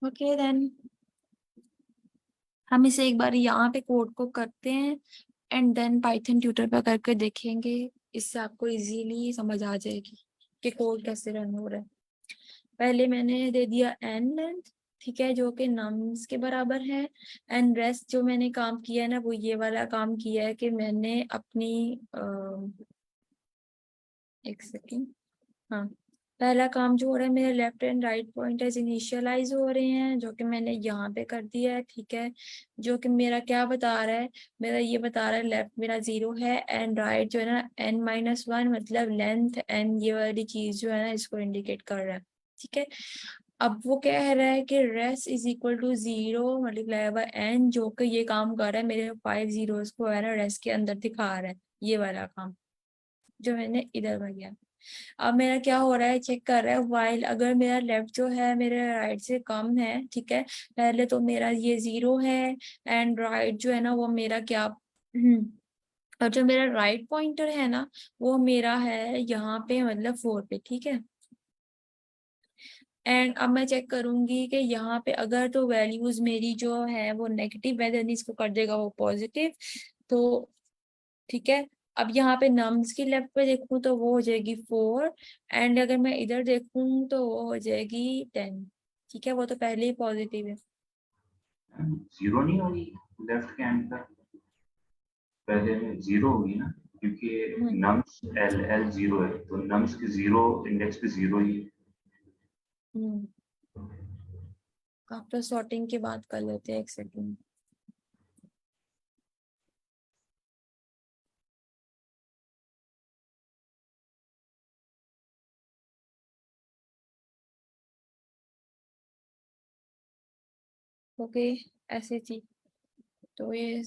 ओके देन हम इसे एक बार यहाँ पे कोड को करते हैं एंड देन पाइथन ट्यूटर पर करके देखेंगे। इससे आपको इजीली समझ आ जाएगी कि कोड कैसे रन हो रहा है। पहले मैंने दे दिया n लेंथ, ठीक है, जो कि नम्स के बराबर है एंड रेस्ट जो मैंने काम किया है ना वो ये वाला काम किया है कि मैंने अपनी एक सेकेंड, हाँ, पहला काम जो हो रहा है मेरे left and right pointers initialise हो रहे हैं जो कि मैंने यहाँ पे कर दिया है, ठीक है, जो कि मेरा क्या बता रहा है, मेरा ये बता रहा है लेफ्ट मेरा 0 है एंड राइट जो है ना n-1 मतलब लेंथ एंड ये वाली चीज जो है ना इसको इंडिकेट कर रहा है, ठीक है। अब वो कह रहा है कि res is equal to 0 multiply by n, जो कि ये काम कर रहा है मेरे 5 जीरोस को है ना रेस के अंदर दिखा रहा है, ये वाला काम जो मैंने इधर भर। अब मेरा क्या हो रहा है, चेक कर रहा है वाइल अगर मेरा लेफ्ट जो है मेरे राइट से कम है, ठीक है, पहले तो मेरा ये 0 है एंड राइट जो है ना वो मेरा क्या और जो मेरा राइट पॉइंटर है ना वो मेरा है यहाँ पे मतलब 4 पे, ठीक है। एंड अब मैं चेक करूंगी कि यहाँ पे अगर तो वैल्यूज मेरी जो है वो नेगेटिव है देन इसको कर देगा वो पॉजिटिव, तो ठीक है। अब यहाँ पे नम्स की लेफ्ट पे देखूं तो वो हो जाएगी 4 एंड अगर मैं इधर देखूं तो वो हो जाएगी 10, ठीक है, वो तो पहले ही पॉजिटिव है। जीरो नहीं होगी लेफ्ट के एंड पर, पहले में जीरो होगी ना, क्योंकि हम्म नम्स एल एल जीरो है तो नम्स के जीरो इंडेक्स पे जीरो ही है। हम्म आफ्टर सॉर्टिंग की बात कर लेते हैं, एक सेकंड। ओके ऐसे थी तो ये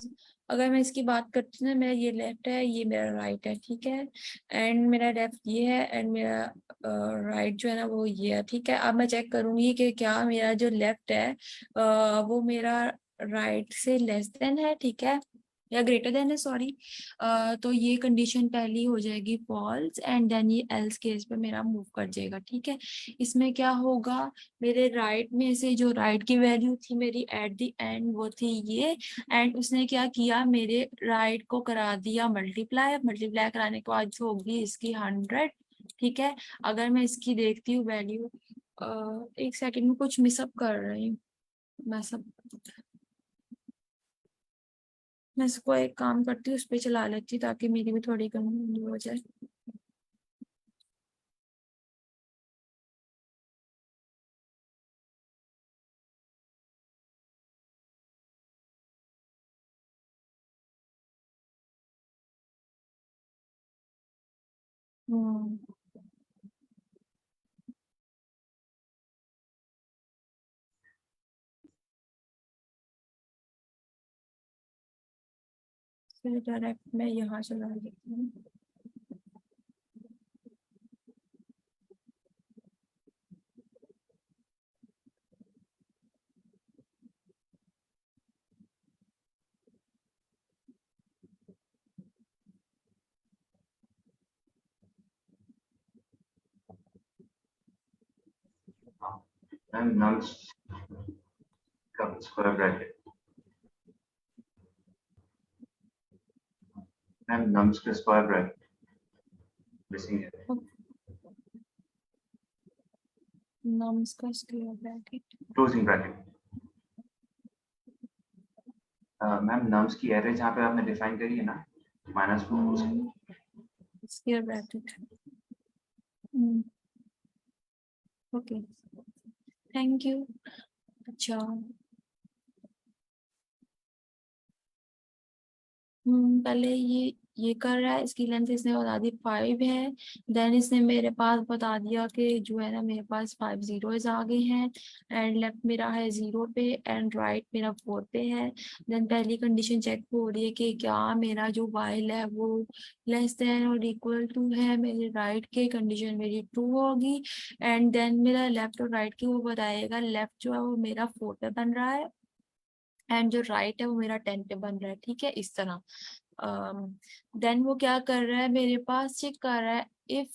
अगर मैं इसकी बात करती हूँ ना, मेरा ये लेफ्ट है, ये मेरा राइट है, ठीक है, एंड मेरा लेफ्ट ये है एंड मेरा राइट जो है ना वो ये है, ठीक है। अब मैं चेक करूंगी कि क्या मेरा जो लेफ्ट है वो मेरा राइट से लेस देन है, ठीक है, या ग्रेटर देन है, सॉरी। तो ये कंडीशन पहली हो जाएगी फॉल्स एंड देन ये एल्स केस पे मेरा मूव कर जाएगा, ठीक है। इसमें क्या होगा, मेरे राइट में से जो राइट की वैल्यू थी मेरी एट द एंड वो थी ये, एंड उसने क्या किया, मेरे राइट को करा दिया मल्टीप्लाई। मल्टीप्लाई कराने के बाद जो होगी इसकी 100, ठीक है। अगर मैं इसकी देखती हूँ वैल्यू, एक सेकंड में कुछ मिसअप कर रही हूँ मैं सब, मैं इसको एक काम करती हूँ, उस पर चला लेती हूँ ताकि मेरी भी थोड़ी कमी हो जाए। हम्म फिर डायरेक्ट मैं यहाँ चला लेती हूँ। मैम नम्स का स्क्वायर ब्रैकेट, मैम नम्स का स्क्वायर ब्रैकेट मिसिंग है, नम्स का square bracket, closing bracket. Ma'am nums की एरे जहाँ पे आपने डिफाइन करी है ना -4, square bracket, okay, thank you. अच्छा, पहले ये कर रहा है, इसकी लेंथ इसने बता दी 5 है, देन इसने मेरे पास बता दिया कि जो है ना मेरे पास 5 जीरोज आ गए हैं, एंड लेफ्ट मेरा है 0 पे एंड राइट मेरा 4 पे है। देन पहली कंडीशन चेक हो रही है कि क्या मेरा जो वाइल है वो लेस देन और इक्वल टू है मेरे राइट के, कंडीशन मेरी ट्रू होगी, एंड देन मेरा लेफ्ट और राइट की वो बताएगा, लेफ्ट जो है वो मेरा 4 पे बन रहा है एंड जो राइट है वो मेरा 10 पे बन रहा है, ठीक है, इस तरह। देन वो क्या कर रहा है, मेरे पास चेक कर रहा है इफ,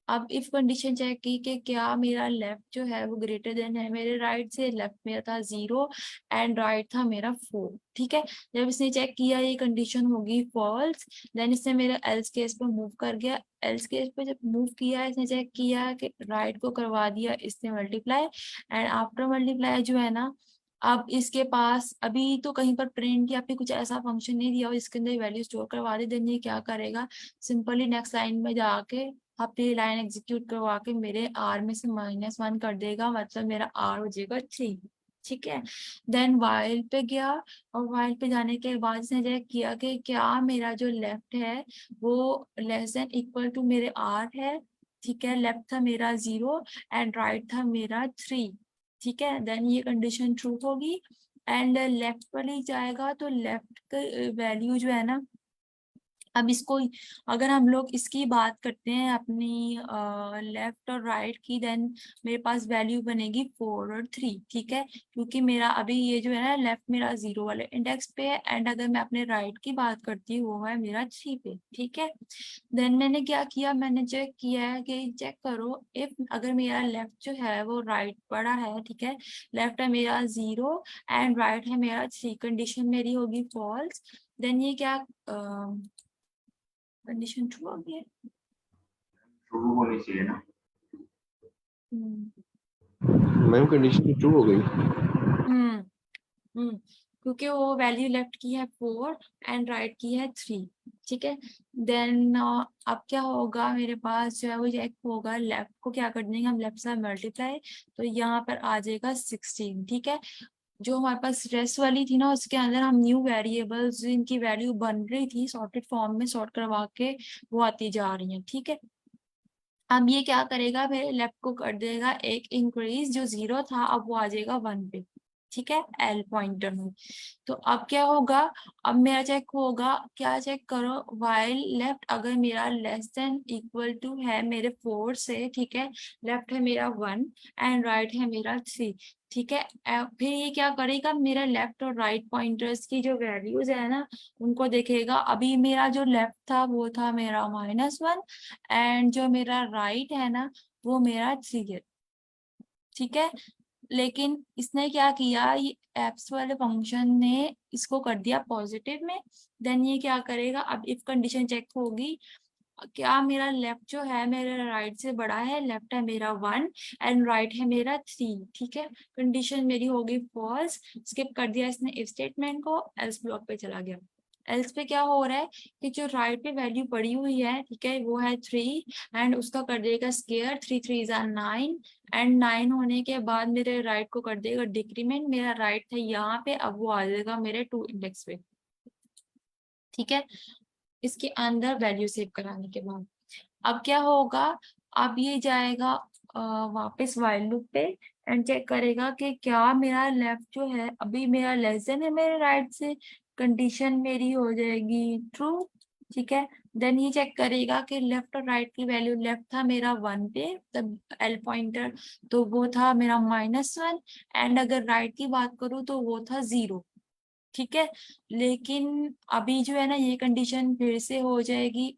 अब इफ कंडीशन चेक की कि क्या मेरा लेफ्ट जो है वो ग्रेटर देन है मेरे राइट से। लेफ्ट मेरा था 0 एंड राइट था मेरा 4, ठीक है। जब इसने चेक किया ये कंडीशन होगी फॉल्स, देन इसने मेरा एल्स केस पे मूव कर गया। एल्स केस पे जब मूव किया इसने चेक किया कि राइट को करवा दिया इसने मल्टीप्लाई, एंड आफ्टर मल्टीप्लाई जो है ना, अब इसके पास अभी तो कहीं पर प्रिंट या फिर कुछ ऐसा फंक्शन नहीं दिया हो इसके अंदर वैल्यू स्टोर करवा दे, देन ये क्या करेगा, सिंपली नेक्स्ट लाइन में जाके अपनी लाइन एग्जीक्यूट करवा के मेरे आर में से -1 कर देगा, मतलब मेरा आर हो जाएगा 3, ठीक है। देन वाइल पे गया, और वाइल पे जाने के बाद इसने चेक किया कि क्या मेरा जो लेफ्ट है वो लेस देन इक्वल टू मेरे आर है, ठीक है। लेफ्ट था मेरा 0 एंड राइट था मेरा 3, ठीक है। देन ये कंडीशन ट्रू होगी एंड लेफ्ट पर ही जाएगा, तो लेफ्ट का वैल्यू जो है ना, अब इसको अगर हम लोग इसकी बात करते हैं अपनी लेफ्ट और राइट की, देन मेरे पास वैल्यू बनेगी 4 और 3, ठीक है, क्योंकि मेरा अभी ये जो है ना लेफ्ट मेरा 0 वाले इंडेक्स पे है एंड अगर मैं अपने राइट की बात करती हूँ वो है मेरा 3 पे, ठीक है। देन मैंने क्या किया, मैंने चेक किया है कि चेक करो इफ अगर मेरा लेफ्ट जो है वो राइट बड़ा है, ठीक है, लेफ्ट है मेरा 0 एंड राइट है मेरा 3, कंडीशन मेरी होगी फॉल्स, देन ये क्या कंडीशन ट्रू हो गया। ट्रू होनी चाहिए ना। मैम कंडीशन ट्रू हो गई। हम्म हम्म क्योंकि वो वैल्यू लेफ्ट की है 4 एंड राइट की है 3, ठीक है। देन अब क्या होगा, मेरे पास जो है वो चेक होगा, लेफ्ट को क्या कर देंगे हम, लेफ्ट से मल्टीप्लाई, तो यहाँ पर आ जाएगा 16, ठीक है। जो हमारे पास रेस्ट वाली थी ना उसके अंदर हम न्यू वेरिएबल्स जिनकी वैल्यू बन रही थी सॉर्टेड फॉर्म में सॉर्ट करवा के वो आती जा रही हैं, ठीक है। अब ये क्या करेगा, मेरे लेफ्ट को कर देगा एक इंक्रीज, जो 0 था अब वो आ जाएगा 1 पे, ठीक है, एल पॉइंटर में। तो अब क्या होगा, अब मेरा चेक होगा, क्या चेक करो, वाइल लेफ्ट अगर मेरा लेस देन इक्वल टू है मेरे 4 से, ठीक है, लेफ्ट है मेरा 1 एंड राइट है मेरा 3, ठीक है। फिर ये क्या करेगा, मेरा लेफ्ट और राइट पॉइंटर्स की जो वैल्यूज है ना उनको देखेगा। अभी मेरा जो लेफ्ट था वो था मेरा -1 एंड जो मेरा राइट है ना वो मेरा 3 है, ठीक है। लेकिन इसने क्या किया, ये एप्स वाले फंक्शन ने इसको कर दिया पॉजिटिव में। देन ये क्या करेगा, अब इफ कंडीशन चेक होगी, क्या मेरा लेफ्ट जो है मेरे राइट से बड़ा है, लेफ्ट है मेरा 1 एंड राइट है मेरा 3, ठीक है। कंडीशन मेरी होगी फॉल्स, स्किप कर दिया इसने इफ स्टेटमेंट को, एल्स ब्लॉक पे चला गया। एल्स पे क्या हो रहा है कि जो राइट पे वैल्यू पड़ी हुई है, ठीक है, वो है 3 एंड उसका कर देगा स्केयर, 3 3 9 एंड 9 होने के बाद मेरे राइट को कर देगा डिक्रीमेंट। मेरा राइट था यहाँ पे, अब वो आ जाएगा मेरे 2 इंडेक्स पे, ठीक है, इसके अंदर वैल्यू सेव कराने के बाद। अब क्या होगा, अब ये जाएगा वापस व्हाइल लूप पे एंड चेक करेगा कि क्या मेरा लेफ्ट जो है अभी मेरा लेस देन है मेरे राइट से, कंडीशन मेरी हो जाएगी ट्रू, ठीक है। देन ये चेक करेगा कि लेफ्ट और राइट की वैल्यू, लेफ्ट था मेरा 1 पे तब एल पॉइंटर, तो वो था मेरा -1 एंड अगर राइट की बात करूँ तो वो था 0, ठीक है। लेकिन अभी जो है ना ये कंडीशन फिर से हो जाएगी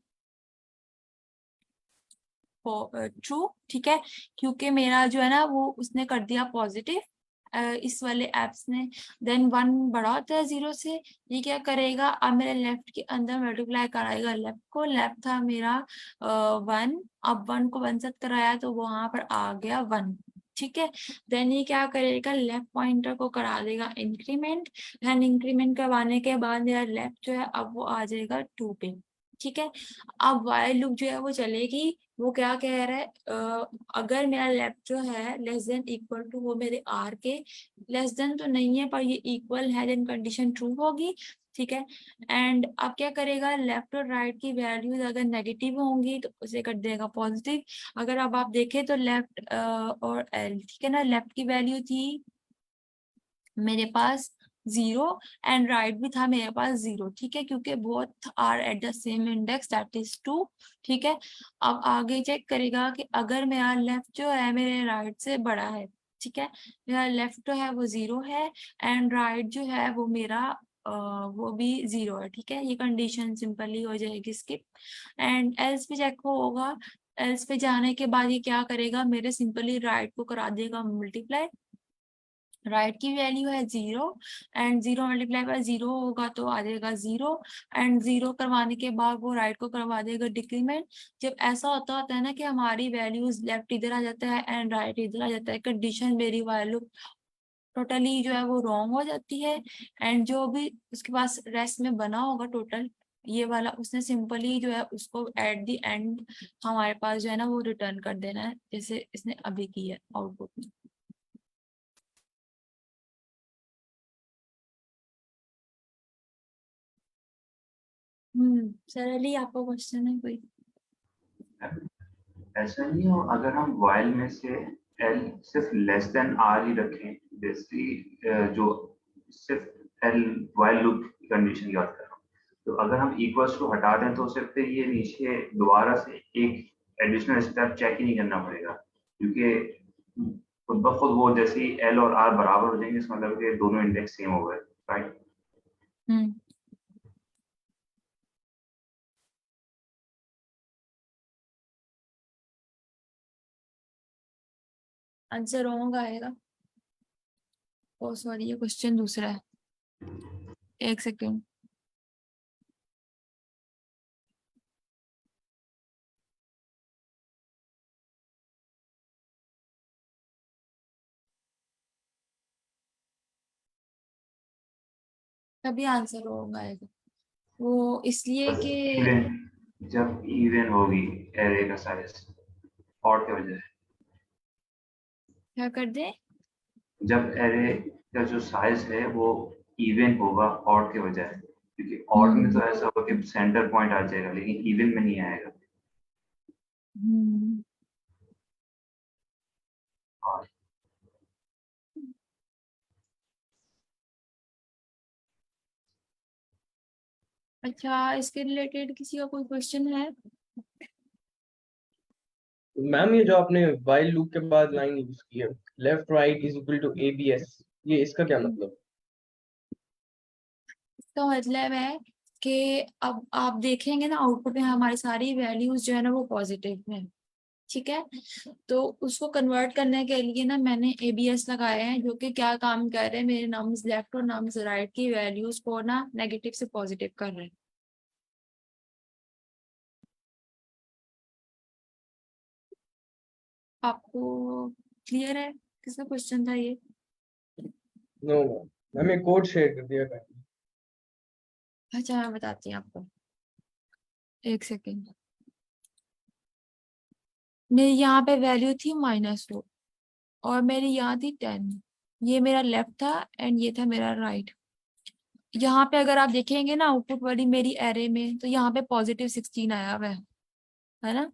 ट्रू, ठीक है, क्योंकि मेरा जो है ना वो उसने कर दिया पॉजिटिव इस वाले एप्स ने। देन 1 बड़ा होता है 0 से, ये क्या करेगा, अब मेरे लेफ्ट के अंदर मल्टीप्लाई कराएगा लेफ्ट को, लेफ्ट था मेरा 1, अब 1 को 1 से कराया तो वहां पर आ गया 1, ठीक है। देन ये क्या करेगा, लेफ्ट पॉइंटर को करा देगा इंक्रीमेंट एंड इंक्रीमेंट करवाने के बाद मेरा लेफ्ट जो है अब वो आ जाएगा 2 पे, ठीक है। अब वाइल लूप जो है वो चलेगी, वो क्या कह रहा है, अगर मेरा लेफ्ट जो है लेस देन इक्वल टू वो मेरे आर के, लेस देन तो नहीं है पर ये इक्वल है, देन कंडीशन ट्रू होगी, ठीक है। एंड अब क्या करेगा, लेफ्ट और राइट की वैल्यूज अगर नेगेटिव होंगी तो उसे कर देगा पॉजिटिव। अगर अब आप देखें तो लेफ्ट और एल, ठीक है ना, लेफ्ट की वैल्यू थी मेरे पास 0 एंड राइट भी था मेरे पास 0, ठीक है, क्योंकि both are at the same index that is 2, ठीक है। अब आगे चेक करेगा कि अगर मेरा लेफ्ट जो है मेरे राइट से बड़ा है, ठीक है, मेरा लेफ्ट जो है वो 0 है एंड राइट जो है वो मेरा वो भी 0 है, ठीक है। ये कंडीशन सिंपली हो जाएगी स्किप एंड एल्स पे चेक होगा। एल्स पे जाने के बाद ये क्या करेगा, मेरे सिंपली राइट को करा देगा मल्टीप्लाई, राइट की वैल्यू है 0 एंड 0 मल्टीप्लाई बाय 0 होगा तो आ जाएगा 0 एंड 0 करवाने के बाद वो राइट को करवा देगा डिक्रीमेंट। जब ऐसा होता है ना कि हमारी वैल्यूज लेफ्ट इधर आ जाता है एंड राइट इधर आ जाता है, कंडीशन मेरी वैल्यू टोटली जो है वो रॉन्ग हो जाती है एंड जो भी उसके पास रेस्ट में बना होगा टोटल ये वाला, उसने सिंपली जो है उसको एट द एंड हमारे पास जो है ना वो रिटर्न कर देना है, जैसे इसने अभी की है आउटपुट में। सरली आपका क्वेश्चन है कोई? ऐसा नहीं हो, अगर हम while में से एल सिर्फ लेस देन आर ही रखें, बेसिकली जो सिर्फ एल while लूप की कंडीशन की बात कर रहा हूँ, तो अगर हम इक्वल्स टू हटा दें तो सिर्फ फिर ये नीचे दोबारा से एक एडिशनल स्टेप चेक ही नहीं करना पड़ेगा, क्योंकि खुद ब खुद वो जैसे ही एल और आर बराबर हो जाएंगे, इसका मतलब कि दोनों इंडेक्स सेम हो गए, राइट। हम्म आंसर रॉन्ग आएगा। ओ सॉरी, ये क्वेश्चन दूसरा है, एक सेकेंड। तभी आंसर रॉन्ग आएगा, वो इसलिए कि इवन जब इवन होगी एरे का साइज और की वजह से, क्या कर दे, जब एरे का जो साइज है वो इवन होगा ऑड के बजाय, क्योंकि ऑड में तो हम्म ऐसा होगा कि सेंटर पॉइंट आ जाएगा लेकिन इवन में नहीं आएगा। हम्म और अच्छा, इसके रिलेटेड किसी का कोई क्वेश्चन है? मैम ये जो आपने while लूप के बाद लाइन यूज की है, left right is equal to ABS, ये इसका क्या मतलब? इसका मतलब है कि अब आप देखेंगे ना आउटपुट में हमारी सारी वैल्यूज जो है ना वो पॉजिटिव में, ठीक है। तो उसको कन्वर्ट करने के लिए ना मैंने ABS लगाए हैं, जो कि क्या काम कर रहे हैं, मेरे नम्स लेफ्ट और नम्स राइट की वैल्यूज को ना नेगेटिव से पॉजिटिव कर रहे हैं। आपको क्लियर है? किसका क्वेश्चन था ये? नो मैम, ये कोड शेयर कर दिया था। अच्छा, मैं बताती हूँ आपको, एक सेकेंड। मेरी यहाँ पे वैल्यू थी -4 और मेरी यहाँ थी 10। ये मेरा लेफ्ट था एंड ये था मेरा राइट। यहाँ पे अगर आप देखेंगे ना आउटपुट वाली मेरी एरे में, तो यहाँ पे +16 आया हुआ है ना।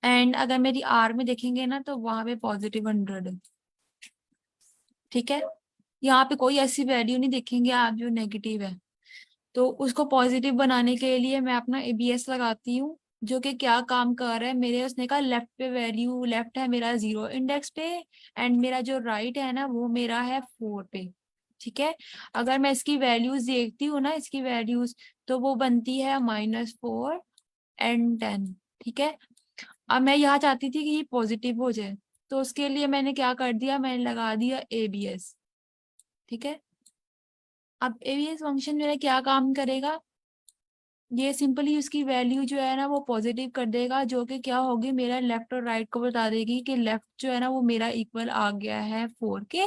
एंड अगर मेरी आर में देखेंगे ना तो वहां पे +100 है, ठीक है। यहाँ पे कोई ऐसी वैल्यू नहीं देखेंगे आप जो नेगेटिव है। तो उसको पॉजिटिव बनाने के लिए मैं अपना ABS लगाती हूँ, जो कि क्या काम कर रहा है, मेरे उसने कहा लेफ्ट पे वैल्यू, लेफ्ट है मेरा 0 इंडेक्स पे एंड मेरा जो राइट है ना वो मेरा है 4 पे, ठीक है। अगर मैं इसकी वैल्यूज देखती हूँ ना, इसकी वैल्यूज, तो वो बनती है -4 एंड 10, ठीक है। अब मैं यहाँ चाहती थी कि ये पॉजिटिव हो जाए, तो उसके लिए मैंने क्या कर दिया, मैंने लगा दिया ABS, ठीक है। अब ABS फंक्शन मेरा क्या काम करेगा, ये सिंपली उसकी वैल्यू जो है ना वो पॉजिटिव कर देगा, जो कि क्या होगी, मेरा लेफ्ट और राइट को बता देगी कि लेफ्ट जो है ना वो मेरा इक्वल आ गया है 4 के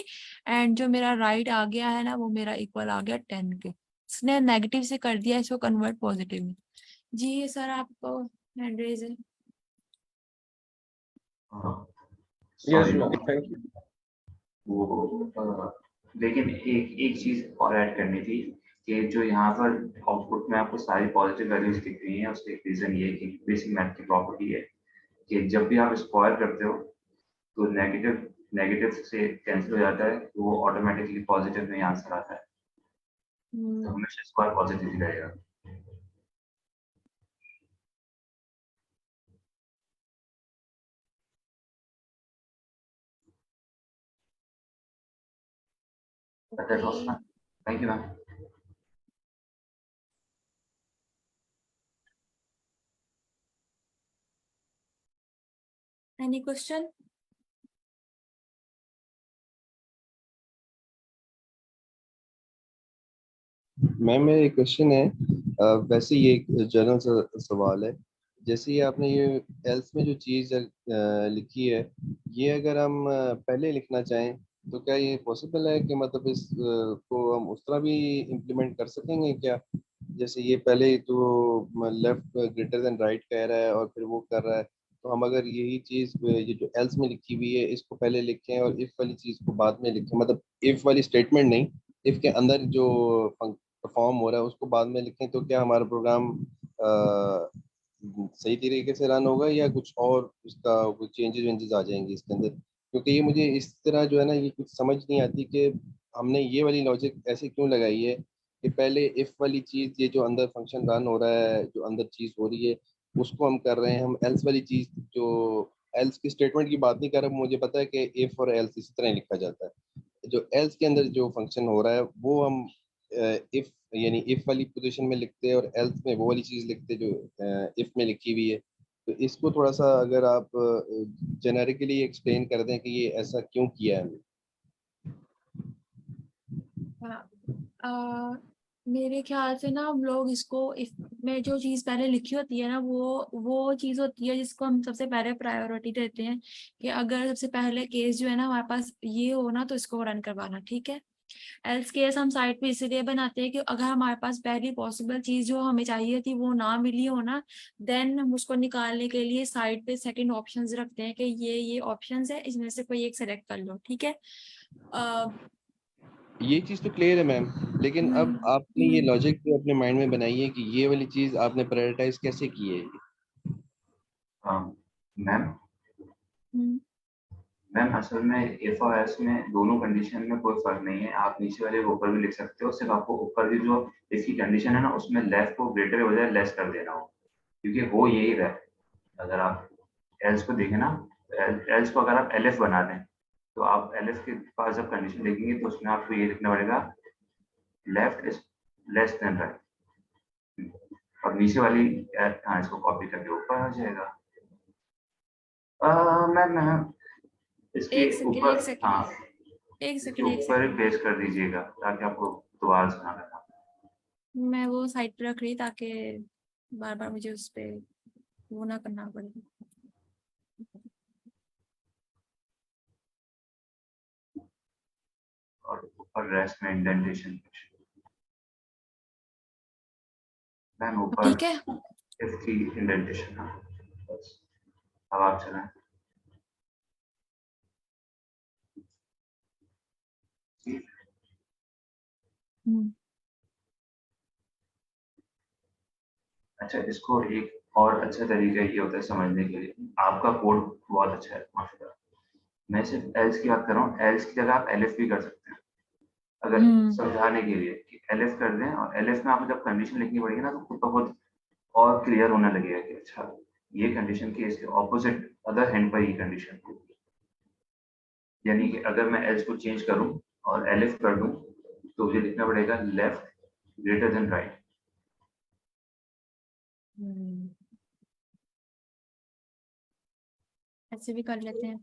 एंड जो मेरा राइट आ गया है ना वो मेरा इक्वल आ गया 10 के। इसने नेगेटिव से कर दिया इसको कन्वर्ट पॉजिटिव में। जी सर, आपको हैंड रेज है। Yes sorry ma'am, thank you. वो लेकिन एक चीज और ऐड करनी थी कि जो यहाँ पर आउटपुट में आपको सारी पॉजिटिव वैल्यूज दिख रही हैं, उसका एक रीजन ये है कि बेसिक मैथ की प्रॉपर्टी है कि जब भी आप स्क्वायर करते हो तो नेगेटिव नेगेटिव से कैंसिल हो जाता है, तो वो ऑटोमेटिकली पॉजिटिव में आंसर आता है। तो हमेशा स्क्वायर पॉजिटिव ही रहेगा। That's all, ma'am. Thank you, ma'am. Any question? Ma'am मेरा एक क्वेश्चन है। वैसे ये एक जनरल सवाल है। जैसे ये आपने ये एल्स में जो चीज़ लिखी है, ये अगर हम पहले लिखना चाहें तो क्या ये पॉसिबल है कि मतलब इस को हम उस तरह भी इम्प्लीमेंट कर सकेंगे क्या? जैसे ये पहले तो लेफ्ट ग्रेटर देन राइट कह रहा है और फिर वो कर रहा है, तो हम अगर यही चीज़ ये जो एल्स में लिखी हुई है इसको पहले लिखें और इफ वाली चीज़ को बाद में लिखें, मतलब इफ वाली स्टेटमेंट नहीं, इफ के अंदर जो परफॉर्म हो रहा है उसको बाद में लिखें, तो क्या हमारा प्रोग्राम सही तरीके से रन होगा या कुछ और उसका कुछ चेंजेस वेंजेस आ जाएंगे इसके अंदर? क्योंकि ये मुझे इस तरह जो है ना ये कुछ समझ नहीं आती कि हमने ये वाली लॉजिक ऐसे क्यों लगाई है कि पहले इफ वाली चीज, ये जो अंदर फंक्शन रन हो रहा है, जो अंदर चीज हो रही है उसको हम कर रहे हैं, हम एल्स वाली चीज जो एल्स की स्टेटमेंट की बात नहीं कर रहे। मुझे पता है कि इफ और एल्स इसी तरह लिखा जाता है, जो एल्स के अंदर जो फंक्शन हो रहा है वो हम इफ यानी इफ वाली पोजीशन में लिखते हैं और एल्स में वो वाली चीज लिखते हैं जो इफ में लिखी हुई है। तो इसको थोड़ा सा अगर आप जेनेरिकली एक्सप्लेन कर दें कि ये ऐसा क्यों किया है हमने। हाँ, मेरे ख्याल से ना हम लोग इसको इफ में जो चीज पहले लिखी होती है ना वो चीज होती है जिसको हम सबसे पहले प्रायोरिटी देते हैं, कि अगर सबसे पहले केस जो है ना हमारे पास ये हो ना तो इसको रन करवाना, ठीक है। एल्स केस हम साइड पे इसलिए बनाते हैं कि अगर हमारे पास पहली पॉसिबल चीज जो हमें चाहिए थी वो ना मिली हो ना, देन हम उसको निकालने के लिए साइड पे सेकंड ऑप्शंस रखते हैं कि ये ऑप्शंस है, इसमें से कोई एक सेलेक्ट कर लो, ठीक है। ये चीज तो क्लियर है मैम, लेकिन अब आपने ये हम्म, लॉजिक जो अपने माइंड में बनाई है कि ये वाली चीज आपने प्रायोरिटाइज कैसे की है? मैम हम्म, मैम असल में इफ और एल्स में दोनों कंडीशन में कोई फर्क नहीं है, आप नीचे वाले को ऊपर भी लिख सकते हो, सिर्फ आपको ऊपर की जो इसकी कंडीशन है ना उसमें लेफ्ट को ग्रेटर के बजाय लेस कर देना हो, क्योंकि हो यही रहा है। अगर आप एल्स को देखें ना, एल्स को अगर आप एलएफ बना दें तो आप एलएफ के पास जब कंडीशन लिखेंगे तो उसमें आपको ये लिखना पड़ेगा left is less than right, और नीचे वाली हाँ इसको कॉपी करके ऊपर आ जाएगा। मैम इसके एक सेकंड ऊपर हाँ एक इसके सेकंड ऊपर ही पेस्ट कर दीजिएगा ताकि आपको दोबारा से ना करना। मैं वो साइड पे रख रही ताकि बार बार मुझे उस पे वो ना करना पड़े। और ऊपर रेस्ट में इंडेंटेशन मैम ऊपर ठीक है, इसकी इंडेंटेशन हाँ बस। अब आप चलाएं। अच्छा इसको एक और अच्छा तरीका ये होता है समझने के लिए, आपका कोड बहुत अच्छा है माशाल्लाह, मैं सिर्फ एल्स की बात कर रहा हूँ, एल्स की जगह आप एलएफ भी कर सकते हैं अगर समझाने के लिए कि एलएफ कर दें, और एलएफ में आपको जब कंडीशन लिखनी पड़ेगी ना तो खुद ब खुद और क्लियर होने लगेगा कि अच्छा ये कंडीशन की इसके ऑपोजिट अदर हैंड पर ये कंडीशन, यानी कि अगर मैं एल्स को चेंज करूं और एलएफ कर दूं तो मुझे लिखना पड़ेगा लेफ्ट ग्रेटर देन राइट। ऐसे भी कर लेते हैं।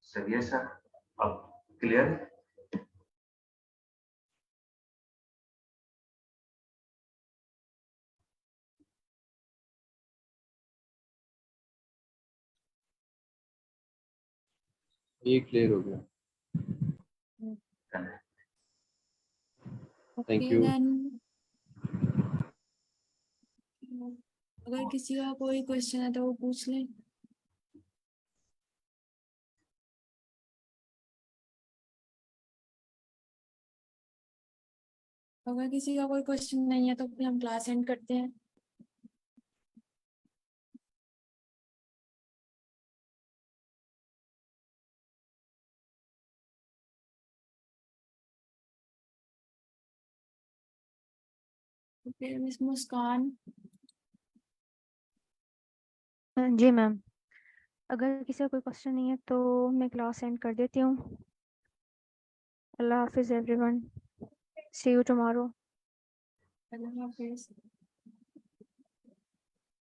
सही है सर, अब क्लियर है? ये क्लियर हो गया। Thank okay you. देन, अगर किसी का कोई क्वेश्चन है तो वो पूछ ले। अगर किसी का कोई क्वेश्चन नहीं है तो फिर हम क्लास एंड करते हैं। फिर मिस मुस्कान, जी मैम, अगर किसी का कोई क्वेश्चन नहीं है तो मैं क्लास एंड कर देती हूँ। अल्लाह हाफिज़ एवरीवन, सी यू टुमारो। अल्लाह हाफिज।